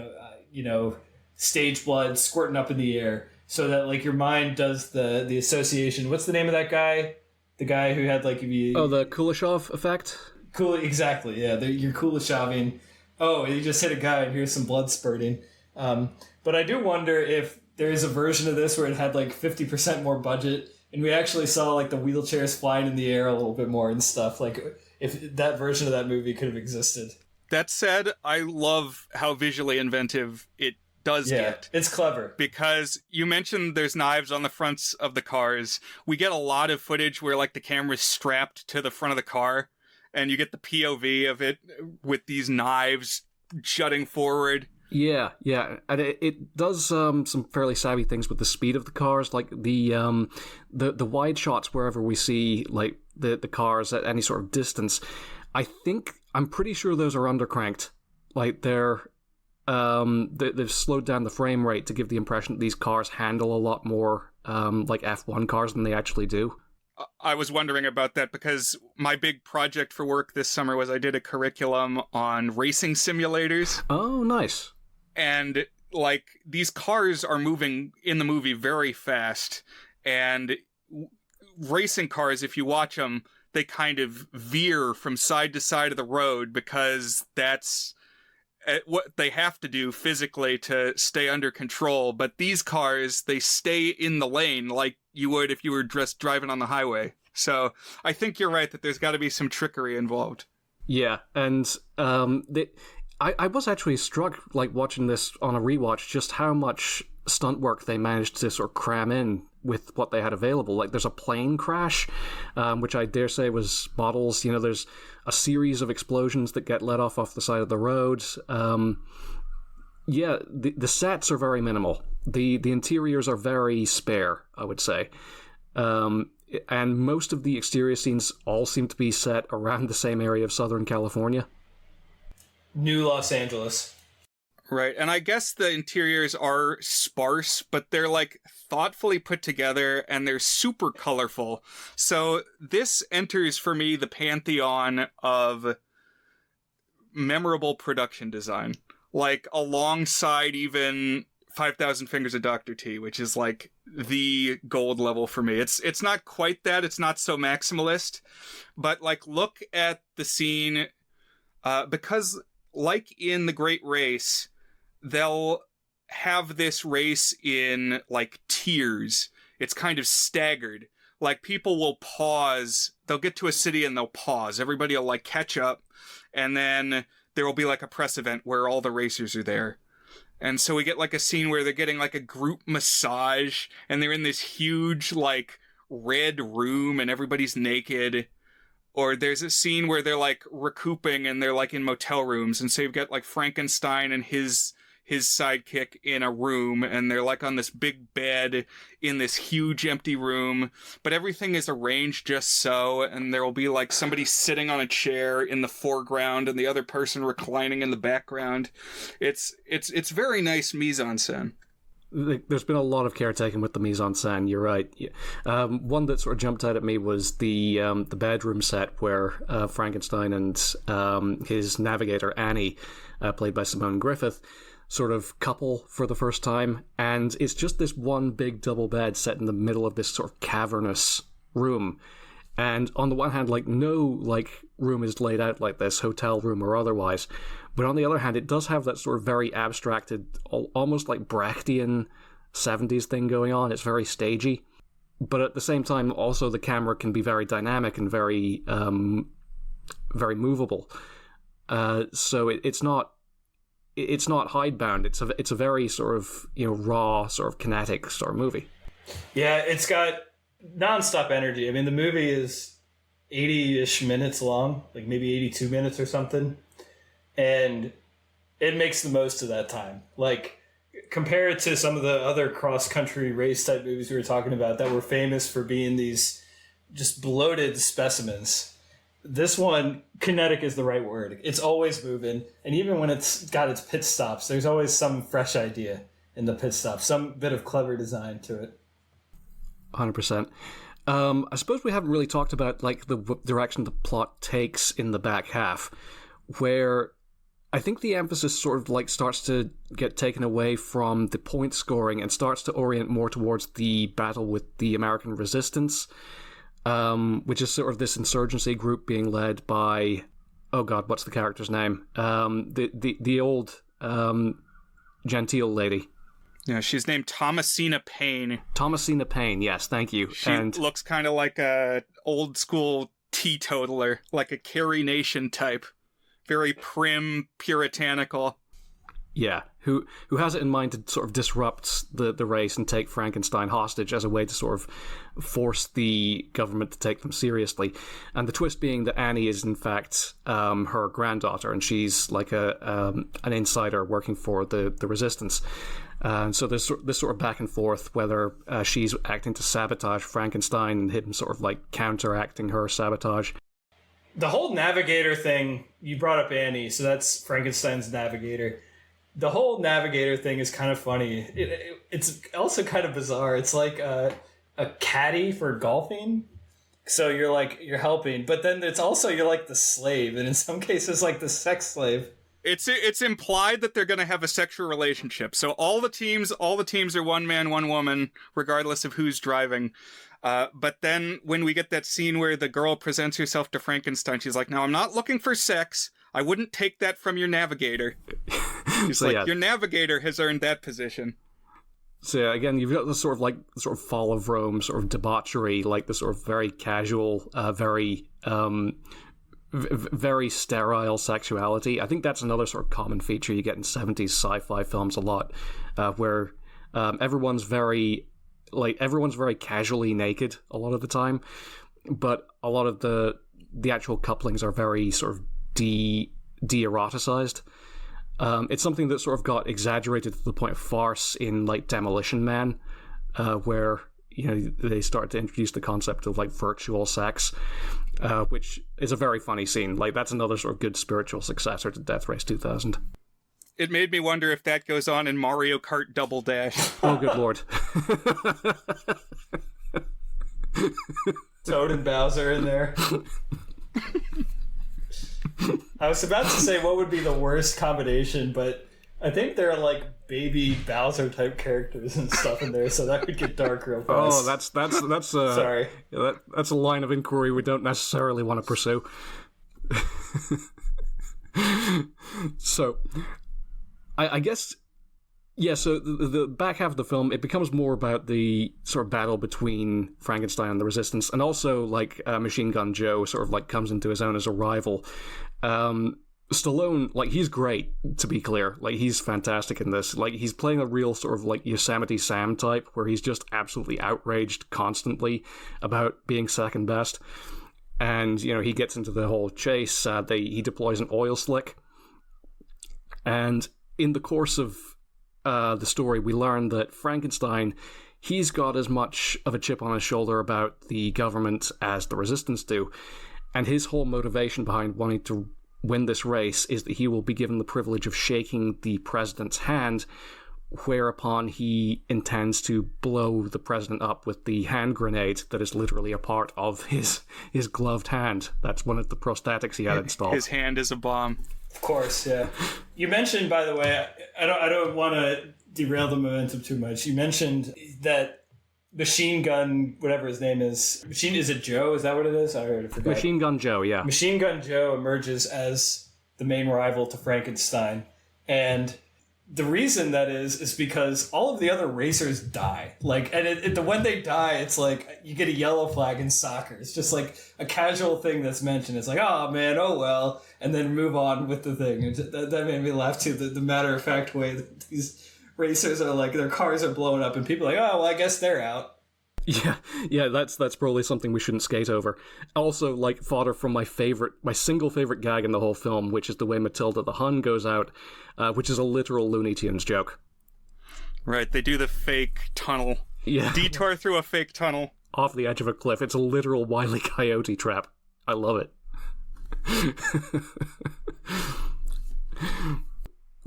stage blood squirting up in the air, so that like your mind does the association. What's the name of that guy? The guy who had like the Kuleshov effect. Cool, exactly. Yeah, you're Kuleshoving. Oh, you just hit a guy and here's some blood spurting. But I do wonder if there is a version of this where it had like 50% more budget, and we actually saw like the wheelchairs flying in the air a little bit more and stuff. Like if that version of that movie could have existed. That said, I love how visually inventive it does get. It's clever. Because you mentioned there's knives on the fronts of the cars. We get a lot of footage where like the camera's strapped to the front of the car, and you get the POV of it with these knives jutting forward. Yeah, and it does some fairly savvy things with the speed of the cars, like the wide shots wherever we see like the cars at any sort of distance. I'm pretty sure those are undercranked. Like they've slowed down the frame rate to give the impression that these cars handle a lot more like F1 cars than they actually do. I was wondering about that because my big project for work this summer was I did a curriculum on racing simulators. Oh, nice. And like these cars are moving in the movie very fast, and racing cars, if you watch them, they kind of veer from side to side of the road because that's what they have to do physically to stay under control. But these cars, they stay in the lane like you would if you were just driving on the highway. So I think you're right that there's got to be some trickery involved. Yeah, and I was actually struck, like, watching this on a rewatch, just how much stunt work they managed to sort of cram in with what they had available. Like, there's a plane crash, which I dare say was models. There's a series of explosions that get let off the side of the road. The sets are very minimal. The interiors are very spare, I would say. And most of the exterior scenes all seem to be set around the same area of Southern California. New Los Angeles. Right, and I guess the interiors are sparse, but they're like thoughtfully put together and they're super colorful. So this enters for me the pantheon of memorable production design. Like alongside even 5,000 Fingers of Dr. T, which is like the gold level for me. It's not quite that, it's not so maximalist, but like look at the scene, because like in The Great Race, they'll have this race in like tiers. It's kind of staggered. Like people will pause. They'll get to a city and they'll pause. Everybody will like catch up. And then there will be like a press event where all the racers are there. And so we get like a scene where they're getting like a group massage and they're in this huge like red room and everybody's naked. Or there's a scene where they're like recouping and they're like in motel rooms. And so you've got like Frankenstein and his sidekick in a room, and they're like on this big bed in this huge empty room, but everything is arranged just so, and there will be like somebody sitting on a chair in the foreground and the other person reclining in the background. It's very nice mise-en-scène. There's been a lot of care taken with the mise-en-scène, you're right. One that sort of jumped out at me was the bedroom set where Frankenstein and his navigator Annie, played by Simone Griffith, sort of couple for the first time, and it's just this one big double bed set in the middle of this sort of cavernous room. And on the one hand, like, no like room is laid out like this, hotel room or otherwise, but on the other hand, it does have that sort of very abstracted, almost like Brechtian 70s thing going on. It's very stagey. but at the same time, also the camera can be very dynamic and very movable. So it's not hidebound. It's a very sort of raw, sort of kinetic sort of movie. Yeah, it's got nonstop energy. I mean, the movie is 80-ish minutes long, like maybe 82 minutes or something, and it makes the most of that time. Like, compare it to some of the other cross-country race type movies we were talking about that were famous for being these just bloated specimens. This one, kinetic is the right word. It's always moving, and even when it's got its pit stops, there's always some fresh idea in the pit stop, some bit of clever design to it. 100%. I suppose we haven't really talked about like the direction the plot takes in the back half, where I think the emphasis sort of like starts to get taken away from the point scoring and starts to orient more towards the battle with the American resistance, which is sort of this insurgency group being led by, oh god, what's the character's name? The old genteel lady. Yeah, she's named Thomasina Payne. Thomasina Payne, yes, thank you. She looks kind of like a old school teetotaler, like a Carrie Nation type. Very prim, puritanical. Yeah, who has it in mind to sort of disrupt the race and take Frankenstein hostage as a way to sort of force the government to take them seriously. And the twist being that Annie is in fact her granddaughter, and she's like an insider working for the resistance. So there's this sort of back and forth whether she's acting to sabotage Frankenstein and him sort of like counteracting her sabotage. The whole navigator thing, you brought up Annie, so that's Frankenstein's navigator. The whole navigator thing is kind of funny. It's also kind of bizarre. It's like a caddy for golfing. So you're helping, but then it's also you're like the slave, and in some cases like the sex slave. It's implied that they're going to have a sexual relationship. So all the teams are one man, one woman, regardless of who's driving. But then when we get that scene where the girl presents herself to Frankenstein, she's like, "No, I'm not looking for sex. I wouldn't take that from your navigator." She's so, like, yeah. Your navigator has earned that position. So yeah, again, you've got the sort of fall of Rome, sort of debauchery, like the sort of very casual, very sterile sexuality. I think that's another sort of common feature you get in 70s sci-fi films a lot, where everyone's very casually naked a lot of the time, but a lot of the actual couplings are very sort of de-eroticized. It's something that sort of got exaggerated to the point of farce in like Demolition Man, where they start to introduce the concept of like virtual sex, which is a very funny scene. Like that's another sort of good spiritual successor to Death Race 2000. It made me wonder if that goes on in Mario Kart Double Dash. Oh, good lord. Toad and Bowser in there. I was about to say what would be the worst combination, but I think there are like baby Bowser type characters and stuff in there, so that would get dark real fast. Oh, that's sorry. That's a line of inquiry we don't necessarily want to pursue. So, I guess, yeah. So the back half of the film, it becomes more about the sort of battle between Frankenstein and the Resistance, and also like Machine Gun Joe sort of like comes into his own as a rival. Stallone, like, he's great, to be clear. Like, he's fantastic in this. Like, he's playing a real sort of, like, Yosemite Sam type, where he's just absolutely outraged constantly about being second best. And, he gets into the whole chase. He deploys an oil slick. And in the course of the story, we learn that Frankenstein, he's got as much of a chip on his shoulder about the government as the Resistance do. And his whole motivation behind wanting to win this race is that he will be given the privilege of shaking the president's hand, whereupon he intends to blow the president up with the hand grenade that is literally a part of his gloved hand. That's one of the prosthetics he had installed. His hand is a bomb. Of course, yeah. You mentioned, by the way, I don't want to derail the momentum too much. You mentioned that Machine Gun, whatever his name is. Is it Joe? Is that what it is? I already forgot. Machine Gun Joe, yeah. Machine Gun Joe emerges as the main rival to Frankenstein. And the reason that is because all of the other racers die. Like, and when they die, it's like you get a yellow flag in soccer. It's just like a casual thing that's mentioned. It's like, oh man, oh well, and then move on with the thing. And that made me laugh too. The matter of fact way that these racers are like, their cars are blowing up, and people are like, oh well, I guess they're out. Yeah, that's probably something we shouldn't skate over. Also, like, fodder from my single favorite gag in the whole film, which is the way Matilda the Hun goes out, which is a literal Looney Tunes joke. Right, they do the fake tunnel. Yeah. Detour through a fake tunnel. Off the edge of a cliff. It's a literal Wile E. Coyote trap. I love it.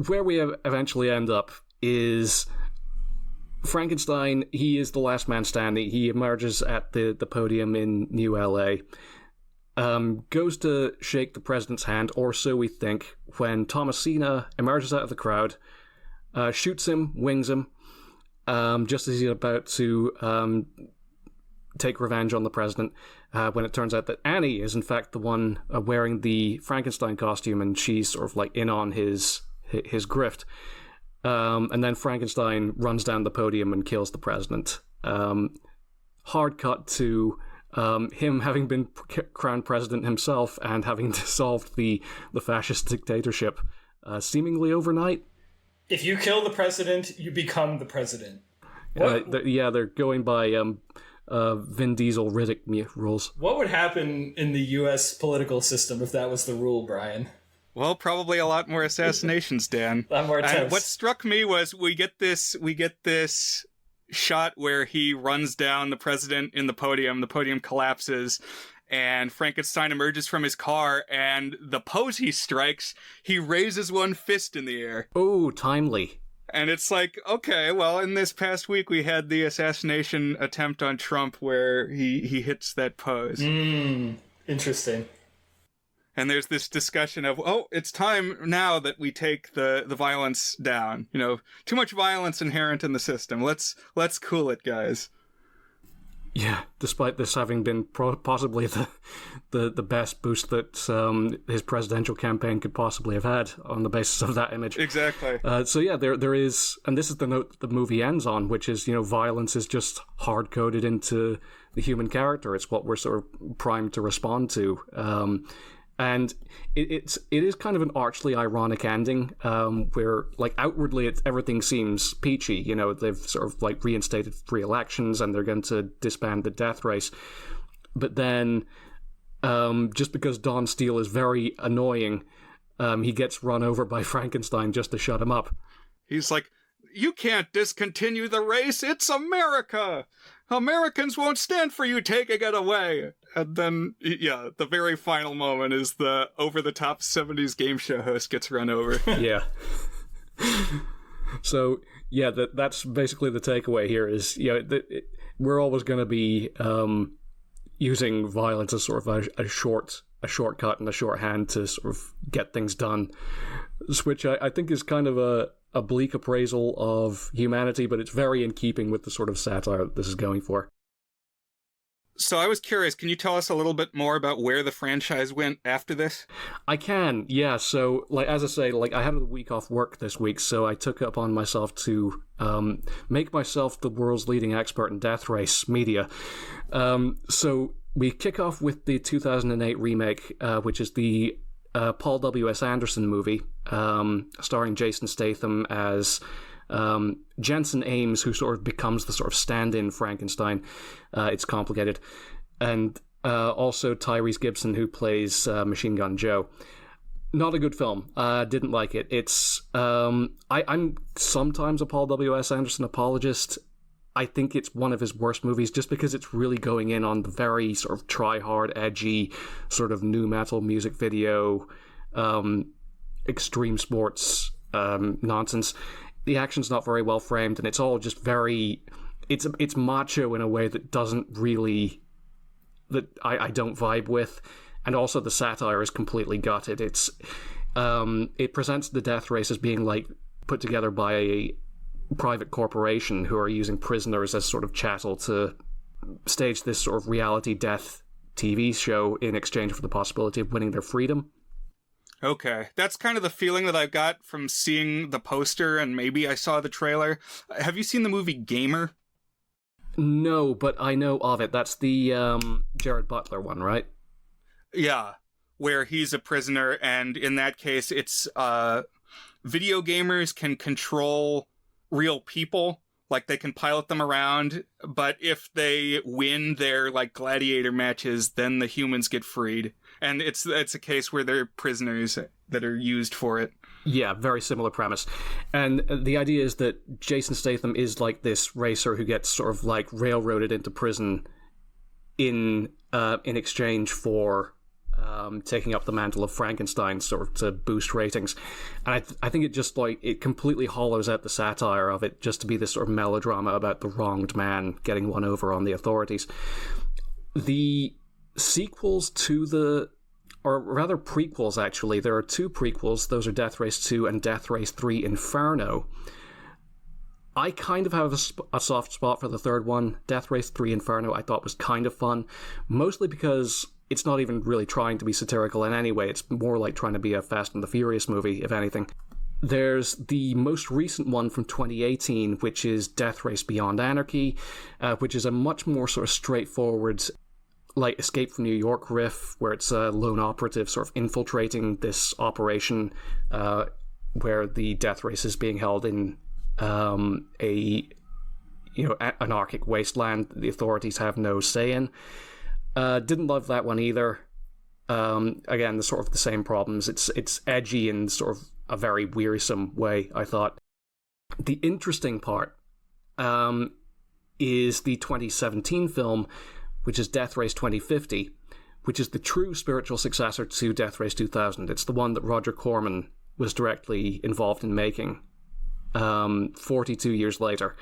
Where we eventually end up is Frankenstein. He is the last man standing. He emerges at the podium in New LA, goes to shake the president's hand, or so we think, when Thomasina emerges out of the crowd, shoots him, wings him, just as he's about to take revenge on the president, when it turns out that Annie is in fact the one wearing the Frankenstein costume, and she's sort of like in on his grift. And then Frankenstein runs down the podium and kills the president. Hard cut to him having been crowned president himself and having dissolved the fascist dictatorship seemingly overnight. If you kill the president, you become the president. They're going by Vin Diesel Riddick rules. What would happen in the U.S. political system if that was the rule, Brian? Well, probably a lot more assassinations, Dan. A lot more attempts. And what struck me was we get this shot where he runs down the president in the podium collapses, and Frankenstein emerges from his car, and the pose he strikes, he raises one fist in the air. Oh, timely. And it's like, okay, well, in this past week we had the assassination attempt on Trump where he hits that pose. Interesting. And there's this discussion of, oh, it's time now that we take the violence down. You know, too much violence inherent in the system. Let's cool it, guys. Yeah, despite this having been possibly the best boost that his presidential campaign could possibly have had on the basis of that image. Exactly. So yeah, there is, and this is the note the movie ends on, which is, you know, violence is just hard coded into the human character. It's what we're sort of primed to respond to. And it is kind of an archly ironic ending, where, like, outwardly everything seems peachy. You know, they've sort of like reinstated free elections and they're going to disband the death race. But then, just because Don Steele is very annoying, he gets run over by Frankenstein just to shut him up. He's like, you can't discontinue the race. It's America. Americans won't stand for you taking it away. And then, yeah, the very final moment is the over-the-top 70s game show host gets run over. Yeah. So, yeah, that's basically the takeaway here is, you know, we're always going to be using violence as sort of a shortcut and a shorthand to sort of get things done, which I think is kind of a bleak appraisal of humanity, but it's very in keeping with the sort of satire that this is going for. So I was curious, can you tell us a little bit more about where the franchise went after this? I can, yeah. So, like, as I say, like, I had a week off work this week, so I took it upon myself to make myself the world's leading expert in death race media. So we kick off with the 2008 remake, which is the Paul W.S. Anderson movie, starring Jason Statham as Jensen Ames, who sort of becomes the sort of stand-in Frankenstein. It's complicated. And also Tyrese Gibson, who plays Machine Gun Joe. Not a good film. Didn't like it. It's I'm sometimes a Paul W.S. Anderson apologist. I think it's one of his worst movies just because it's really going in on the very sort of try-hard, edgy, sort of nu metal music video, extreme sports nonsense. The action's not very well framed, and it's all just very... It's macho in a way that doesn't really... that I don't vibe with. And also the satire is completely gutted. It presents the death race as being, like, put together by a private corporation who are using prisoners as sort of chattel to stage this sort of reality death TV show in exchange for the possibility of winning their freedom. Okay. That's kind of the feeling that I've got from seeing the poster, and maybe I saw the trailer. Have you seen the movie Gamer? No, but I know of it. That's the Jared Butler one, right? Yeah, where he's a prisoner, and in that case, it's video gamers can control real people. Like, they can pilot them around, but if they win their, like, gladiator matches, then the humans get freed. And it's a case where they're prisoners that are used for it. Yeah, very similar premise. And the idea is that Jason Statham is like this racer who gets sort of, like, railroaded into prison in exchange for taking up the mantle of Frankenstein, sort of to boost ratings. And I think it just, like, it completely hollows out the satire of it just to be this sort of melodrama about the wronged man getting one over on the authorities. The sequels to or rather prequels, actually, there are two prequels. Those are Death Race 2 and Death Race 3 Inferno. I kind of have a soft spot for the third one. Death Race 3 Inferno I thought was kind of fun, mostly because it's not even really trying to be satirical in any way. It's more like trying to be a Fast and the Furious movie, if anything. There's the most recent one from 2018, which is Death Race Beyond Anarchy, which is a much more sort of straightforward, like, Escape from New York riff, where it's a lone operative sort of infiltrating this operation where the death race is being held in anarchic wasteland the authorities have no say in. Didn't love that one either. Again, the sort of the same problems. It's edgy in sort of a very wearisome way, I thought. The interesting part is the 2017 film, which is Death Race 2050, which is the true spiritual successor to Death Race 2000. It's the one that Roger Corman was directly involved in making 42 years later.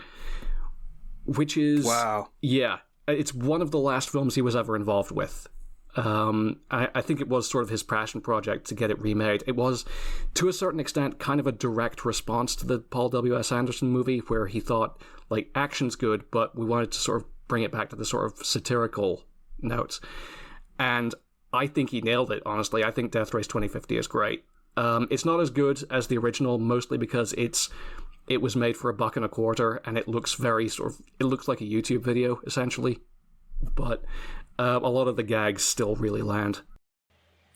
Which is... Wow. Yeah. It's one of the last films he was ever involved with. I think it was sort of his passion project to get it remade. It was, to a certain extent, kind of a direct response to the Paul W.S. Anderson movie, where he thought, like, action's good, but we wanted to sort of bring it back to the sort of satirical notes. And I think he nailed it, honestly. I think Death Race 2050 is great. It's not as good as the original, mostly because it was made for $1.25, and it looks it looks like a YouTube video, essentially. But a lot of the gags still really land.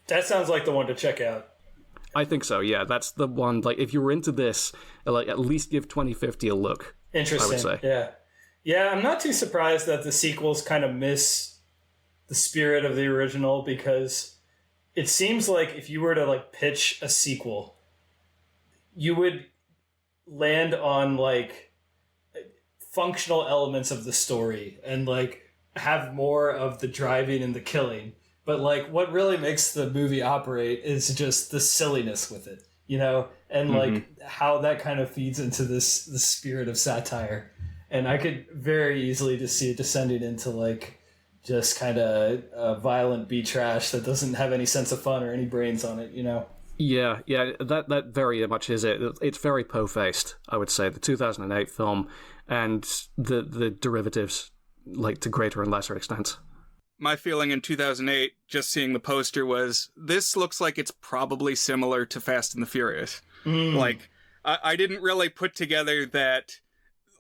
That sounds like the one to check out. I think so, yeah. That's the one, like, if you were into this, like, at least give 2050 a look. Interesting, I would say. Yeah. Yeah, I'm not too surprised that the sequels kind of miss the spirit of the original, because it seems like if you were to, like, pitch a sequel, you would land on, like, functional elements of the story and, like, have more of the driving and the killing. But, like, what really makes the movie operate is just the silliness with it, you know? And, like, how that kind of feeds into the spirit of satire. And I could very easily just see it descending into, like, just kind of violent B-trash that doesn't have any sense of fun or any brains on it, you know? Yeah, that very much is it. It's very po-faced, I would say, the 2008 film, and the derivatives, like, to greater and lesser extents. My feeling in 2008, just seeing the poster, was this looks like it's probably similar to Fast and the Furious. Like, I didn't really put together that,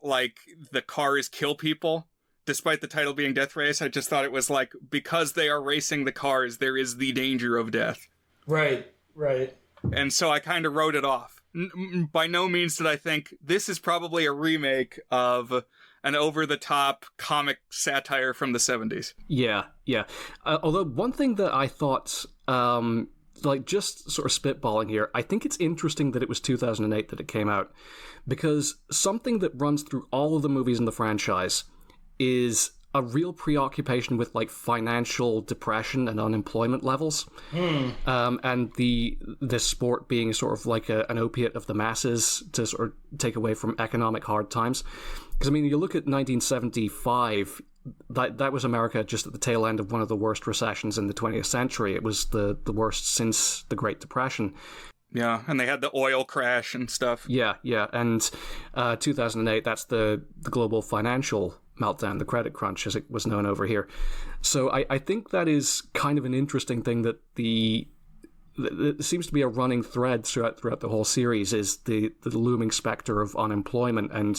like, the cars kill people, despite the title being Death Race. I just thought it was like, because they are racing the cars, there is the danger of death. Right. And so I kind of wrote it off. By no means did I think this is probably a remake of an over-the-top comic satire from the 70s. Yeah. Although one thing that I thought, like, just sort of spitballing here, I think it's interesting that it was 2008 that it came out, because something that runs through all of the movies in the franchise is a real preoccupation with, like, financial depression and unemployment levels, and the sport being sort of like an opiate of the masses to sort of take away from economic hard times. Because, I mean, you look at 1975, that was America just at the tail end of one of the worst recessions in the 20th century. It was the worst since the Great Depression. Yeah, and they had the oil crash and stuff. Yeah, and 2008, that's the global financial meltdown, the credit crunch, as it was known over here. So I think that is kind of an interesting thing, that the it seems to be a running thread throughout the whole series is the looming specter of unemployment and,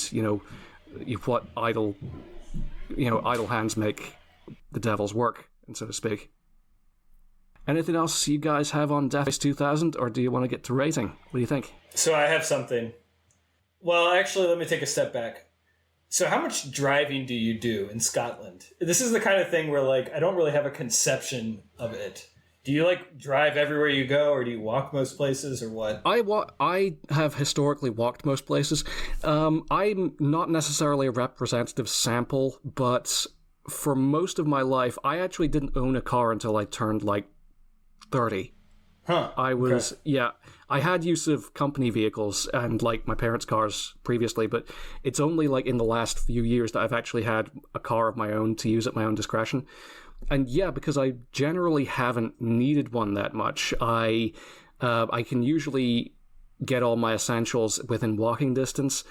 what idle hands make the devil's work, and so to speak. Anything else you guys have on Death Race 2000, or do you want to get to rating? What do you think? So I have something. Well, actually, let me take a step back. So how much driving do you do in Scotland? This is the kind of thing where, I don't really have a conception of it. Do you, drive everywhere you go, or do you walk most places, or what? I have historically walked most places. I'm not necessarily a representative sample, but for most of my life, I actually didn't own a car until I turned, 30. Huh. I had use of company vehicles and my parents' cars previously, but it's only in the last few years that I've actually had a car of my own to use at my own discretion. And because I generally haven't needed one that much, I can usually get all my essentials within walking distance.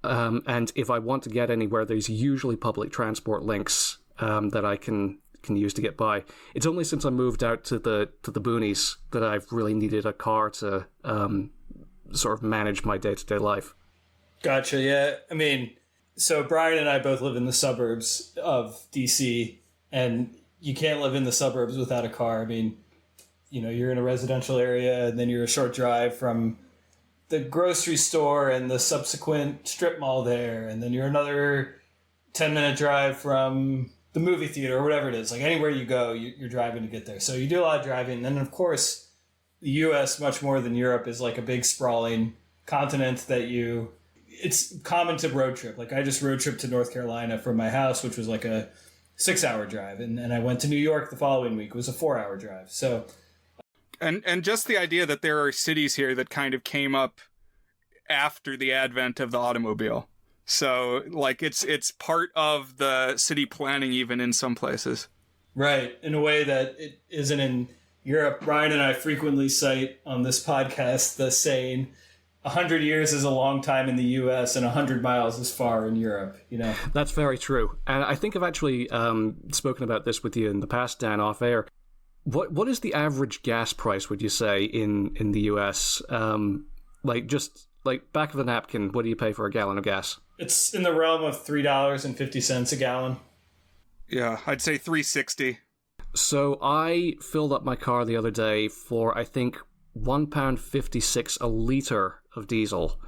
And if I want to get anywhere, there's usually public transport links that I can use to get by. It's only since I moved out to the boonies that I've really needed a car to sort of manage my day-to-day life. Gotcha, yeah. I mean, so Brian and I both live in the suburbs of DC, and you can't live in the suburbs without a car. I mean, you're in a residential area, and then you're a short drive from the grocery store and the subsequent strip mall there, and then you're another 10-minute drive from the movie theater or whatever it is. Anywhere you go, you're driving to get there. So you do a lot of driving. And then, of course, the U.S., much more than Europe, is a big sprawling continent that it's common to road trip. I just road trip to North Carolina from my house, which was a 6-hour drive. And I went to New York the following week. It was a 4-hour drive. So, and just the idea that there are cities here that kind of came up after the advent of the automobile. So, it's part of the city planning even in some places. Right, in a way that it isn't in Europe. Brian and I frequently cite on this podcast the saying, 100 years is a long time in the U.S. and 100 miles is far in Europe, That's very true. And I think I've actually spoken about this with you in the past, Dan, off air. What is the average gas price, would you say, in the U.S.? Back of the napkin, what do you pay for a gallon of gas? It's in the realm of $3.50 a gallon. Yeah, I'd say $3.60. So I filled up my car the other day for, I think, £1.56 a litre of diesel,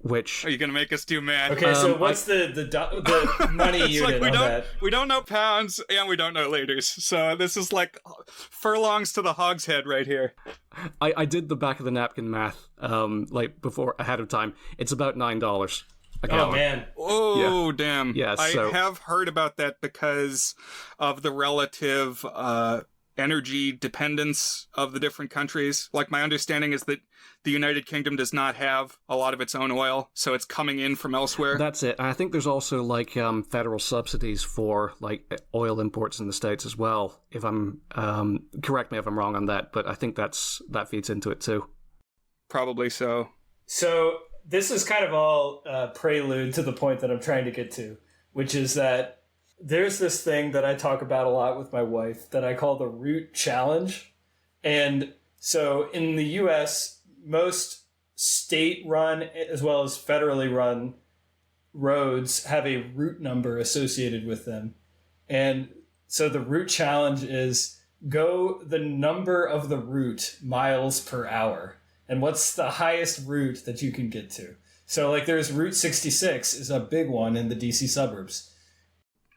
which... Are you going to make us do math? Okay, so what's the money unit on that? We don't know pounds, and we don't know liters. So this is furlongs to the hogshead right here. I did the back of the napkin math, before, ahead of time. It's about $9 a gallon. Oh, man. Oh, yeah. Damn. Yeah, I have heard about that because of the relative energy dependence of the different countries. My understanding is that the United Kingdom does not have a lot of its own oil, so it's coming in from elsewhere. That's it. And I think there's also federal subsidies for oil imports in the States as well. If I'm correct me if I'm wrong on that, but I think that feeds into it too. Probably so. So this is kind of all prelude to the point that I'm trying to get to, which is that there's this thing that I talk about a lot with my wife that I call the route challenge. And so in the US, most state-run as well as federally run roads have a route number associated with them. And so the route challenge is go the number of the route miles per hour. And what's the highest route that you can get to? So there's Route 66 is a big one in the DC suburbs.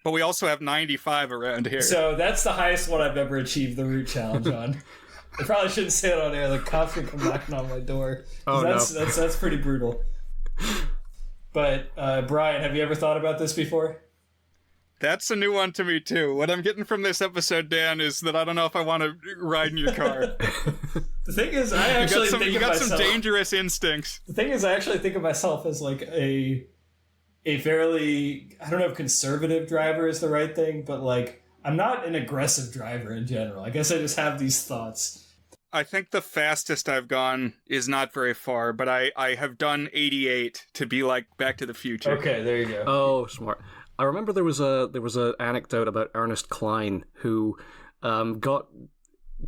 But we also have 95 around here. So that's the highest one I've ever achieved the route challenge on. I probably shouldn't say it on air. The cops would come knocking on my door. Oh, that's pretty brutal. But Brian, have you ever thought about this before? That's a new one to me too. What I'm getting from this episode, Dan, is that I don't know if I want to ride in your car. The thing is, I actually you got some dangerous instincts. The thing is, I actually think of myself as a fairly, I don't know if conservative driver is the right thing, but I'm not an aggressive driver in general. I guess I just have these thoughts. I think the fastest I've gone is not very far, but I have done 88 to be Back to the Future. Okay, there you go. Oh, smart. I remember there was a anecdote about Ernest Cline who got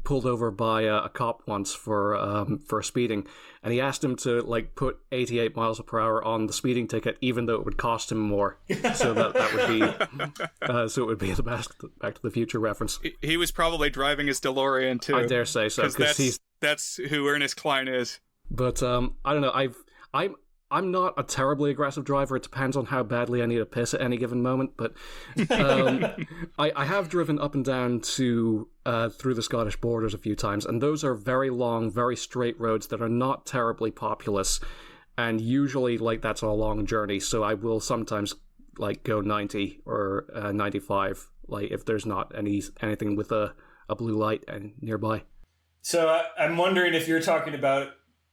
pulled over by a cop once for speeding, and he asked him to like put 88 miles per hour on the speeding ticket, even though it would cost him more. So that would be so it would be the best Back to the Future reference. He was probably driving his DeLorean too. I dare say so, because that's who Ernest Cline is. But I don't know. I'm not a terribly aggressive driver. It depends on how badly I need a piss at any given moment. But I have driven up and down to through the Scottish borders a few times, and those are very long, very straight roads that are not terribly populous, and usually like that's a long journey. So I will sometimes like go 90 or 95, like if there's not anything with a blue light and nearby. So I'm wondering if you're talking about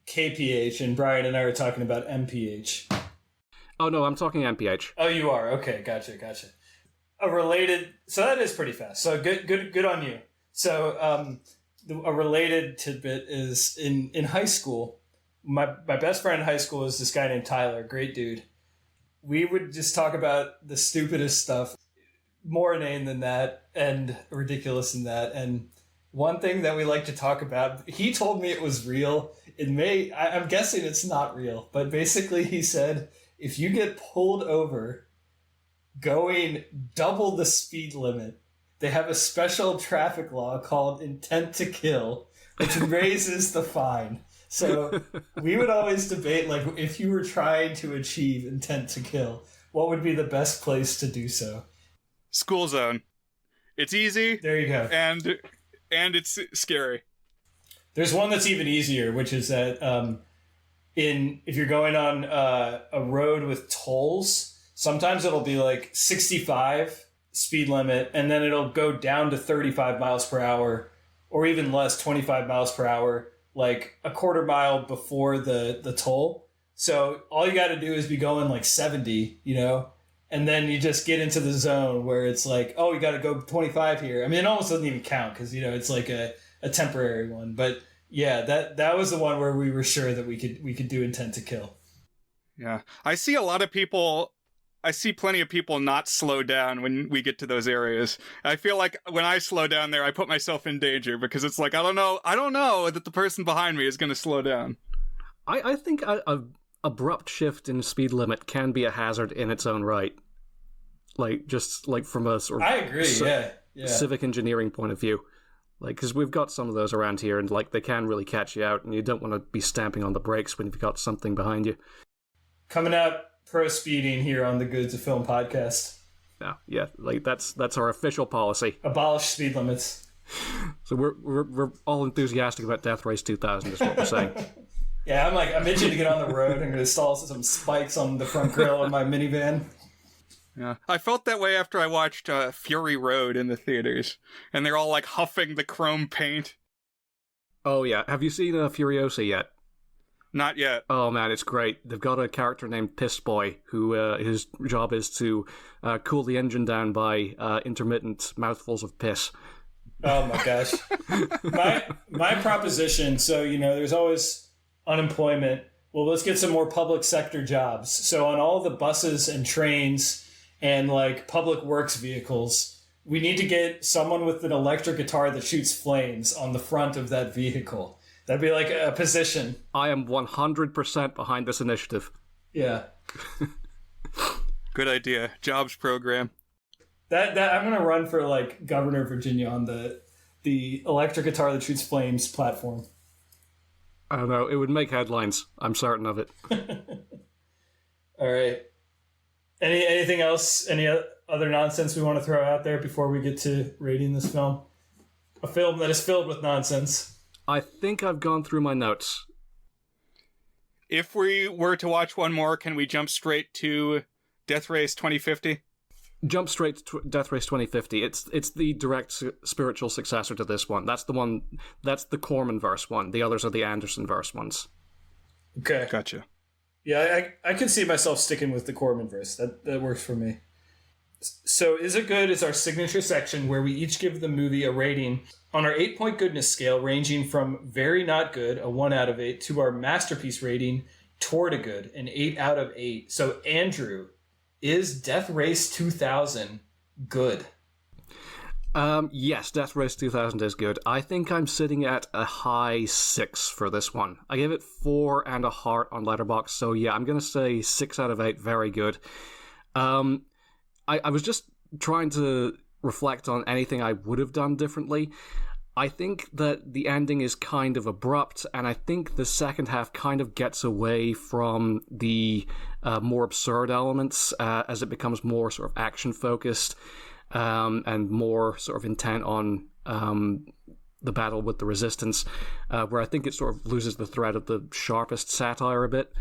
KPH, and Brian and I are talking about MPH. Oh, no, I'm talking MPH. Oh, you are? Okay, gotcha. So that is pretty fast. So good on you. So a related tidbit is in high school, my best friend in high school is this guy named Tyler, great dude. We would just talk about the stupidest stuff, more inane than that and ridiculous than that. And one thing that we like to talk about, he told me it was real. I'm guessing it's not real, but basically he said, if you get pulled over going double the speed limit, they have a special traffic law called intent to kill, which raises the fine. So we would always debate, like, if you were trying to achieve intent to kill, what would be the best place to do so? School zone. It's easy. There you go. And it's scary. There's one that's even easier, which is that if you're going on a road with tolls, sometimes it'll be like 65 speed limit, and then it'll go down to 35 miles per hour, or even less, 25 miles per hour, like a quarter mile before the toll. So all you got to do is be going like 70, and then you just get into the zone where it's like, oh, you got to go 25 here. I mean, it almost doesn't even count because, it's like a temporary one. But yeah, that was the one where we were sure that we could do intent to kill. Yeah. I see plenty of people not slow down when we get to those areas. I feel like when I slow down there, I put myself in danger because it's like, I don't know that the person behind me is going to slow down. I think a abrupt shift in speed limit can be a hazard in its own right. Like, just like from a sort of I agree, yeah. civic engineering point of view. Like, because we've got some of those around here, and like they can really catch you out, and you don't want to be stamping on the brakes when you've got something behind you. Coming out pro speeding here on the Good to Film podcast. Yeah, like that's our official policy. Abolish speed limits. So we're all enthusiastic about Death Race 2000, is what we're saying. Yeah, I'm itching to get on the road. I'm going to install some spikes on the front grille of my minivan. Yeah, I felt that way after I watched Fury Road in the theaters, and they're all like huffing the chrome paint. Oh yeah, have you seen Furiosa yet? Not yet. Oh man, it's great. They've got a character named Piss Boy who his job is to cool the engine down by intermittent mouthfuls of piss. Oh my gosh. my proposition, so there's always unemployment. Well, let's get some more public sector jobs. So on all the buses and trains and like public works vehicles, we need to get someone with an electric guitar that shoots flames on the front of that vehicle. That'd be like a position. I am 100% behind this initiative. Yeah. Good idea. Jobs program. That I'm gonna run for like governor of Virginia on the electric guitar that shoots flames platform. I don't know. It would make headlines. I'm certain of it. All right. Anything else? Any other nonsense we want to throw out there before we get to rating this film? A film that is filled with nonsense. I think I've gone through my notes. If we were to watch one more, can we jump straight to Death Race 2050? Jump straight to Death Race 2050. It's the direct spiritual successor to this one. That's the Corman verse one. The others are the Anderson verse ones. Okay. Gotcha. Yeah, I can see myself sticking with the Corman verse. That works for me. So Is It Good is our signature section where we each give the movie a rating on our 8-point goodness scale, ranging from very not good, a 1 out of 8, to our masterpiece rating, toward a good, an 8 out of 8. So Andrew, is Death Race 2000 good? Yes, Death Race 2000 is good. I think I'm sitting at a high 6 for this one. I gave it 4 and a heart on Letterboxd, so yeah, I'm going to say 6 out of 8, very good. I was just trying to reflect on anything I would have done differently. I think that the ending is kind of abrupt, and I think the second half kind of gets away from the more absurd elements as it becomes more sort of action-focused and more sort of intent on the battle with the Resistance, where I think it sort of loses the thread of the sharpest satire a bit.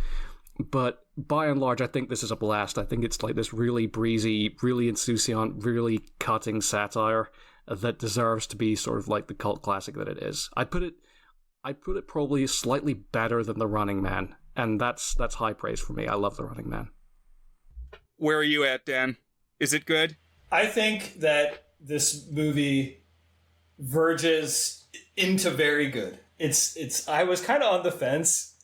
But by and large, I think this is a blast. I think it's like this really breezy, really insouciant, really cutting satire that deserves to be sort of like the cult classic that it is. I'd put it probably slightly better than The Running Man, and that's high praise for me. I love The Running Man. Where are you at, Dan? Is it good? I think that this movie verges into very good. It's. I was kind of on the fence.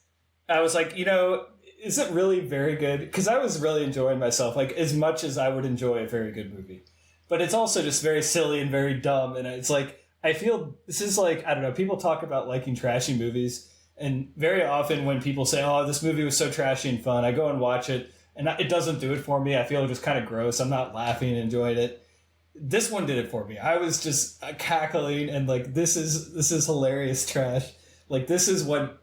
I was like, is it really very good? Because I was really enjoying myself, like as much as I would enjoy a very good movie. But it's also just very silly and very dumb. And it's like, I feel this is like, I don't know, people talk about liking trashy movies. And very often when people say, oh, this movie was so trashy and fun, I go and watch it. And it doesn't do it for me. I feel just kind of gross. I'm not laughing and enjoying it. This one did it for me. I was just cackling and like, this is hilarious trash. Like, this is what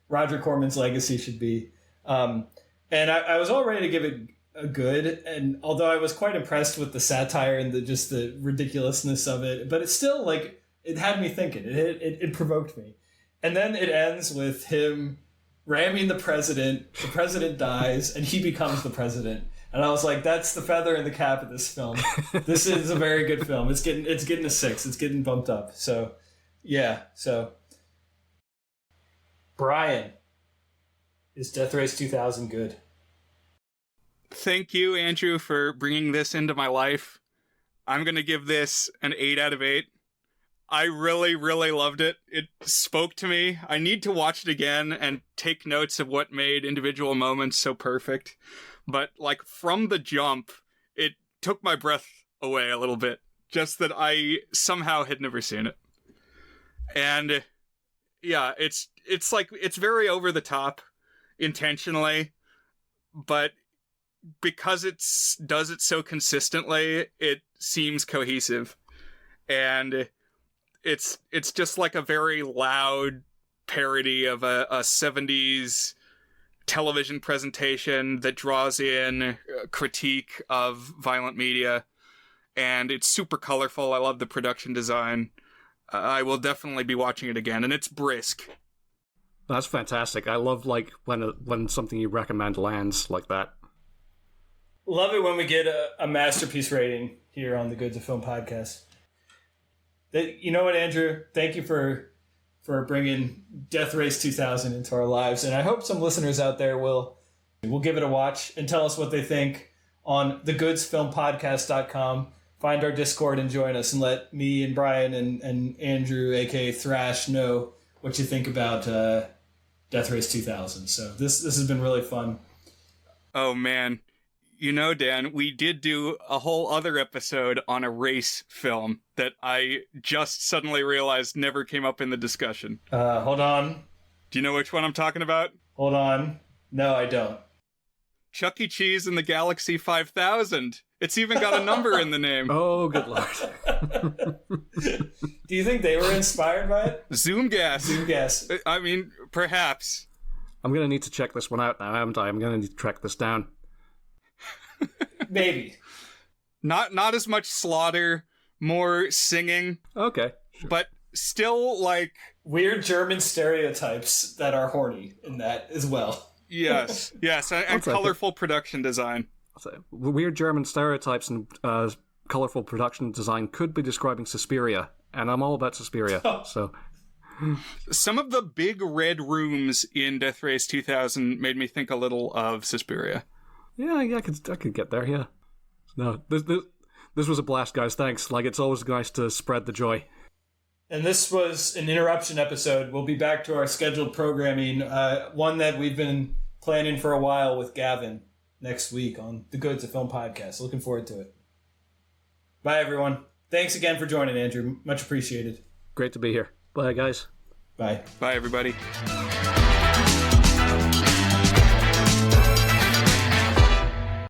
Roger Corman's legacy should be. And I was all ready to give it a good, and although I was quite impressed with the satire and the ridiculousness of it, but it's still like, it had me thinking. It provoked me. And then it ends with him ramming the president dies, and he becomes the president. And I was like, that's the feather in the cap of this film. This is a very good film. It's getting a 6. It's getting bumped up. So, yeah. So, Brian, is Death Race 2000 good? Thank you, Andrew, for bringing this into my life. I'm going to give this an 8 out of 8. I really, really loved it. It spoke to me. I need to watch it again and take notes of what made individual moments so perfect. But, like, from the jump, it took my breath away a little bit. Just that I somehow had never seen it. And, yeah, it's like, it's very over the top intentionally, but because it does it so consistently, it seems cohesive. And it's just like a very loud parody of a 70s television presentation that draws in critique of violent media. And it's super colorful. I love the production design. I will definitely be watching it again, and it's brisk. That's fantastic. I love like when something you recommend lands like that. Love it when we get a masterpiece rating here on the Goods of Film podcast. You know what, Andrew? Thank you for bringing Death Race 2000 into our lives, and I hope some listeners out there will give it a watch and tell us what they think on thegoodsfilmpodcast.com. Find our Discord and join us, and let me and Brian and Andrew, aka Thrash, know what you think about Death Race 2000. So this has been really fun. Oh man. You know, Dan, we did do a whole other episode on a race film that I just suddenly realized never came up in the discussion. Hold on. Do you know which one I'm talking about? Hold on. No, I don't. Chuck E. Cheese and the Galaxy 5000. It's even got a number in the name. Oh, good lord. Do you think they were inspired by it? Zoom gas. Zoom gas. I mean, perhaps. I'm going to need to check this one out now, haven't I? I'm going to need to track this down. Maybe. Not as much slaughter, more singing. Okay. Sure. But still, like... weird German stereotypes that are horny in that as well. Yes. Yes, and colorful production design. So, weird German stereotypes and colorful production design could be describing Suspiria, and I'm all about Suspiria, so... Some of the big red rooms in Death Race 2000 made me think a little of Suspiria. Yeah, I could get there, yeah. No, this was a blast, guys, thanks. Like, it's always nice to spread the joy. And this was an interruption episode. We'll be back to our scheduled programming, one that we've been planning for a while with Gavin next week on the Goods of Film podcast. Looking forward to it. Bye, everyone. Thanks again for joining, Andrew. Much appreciated. Great to be here. Bye, guys. Bye. Bye, everybody.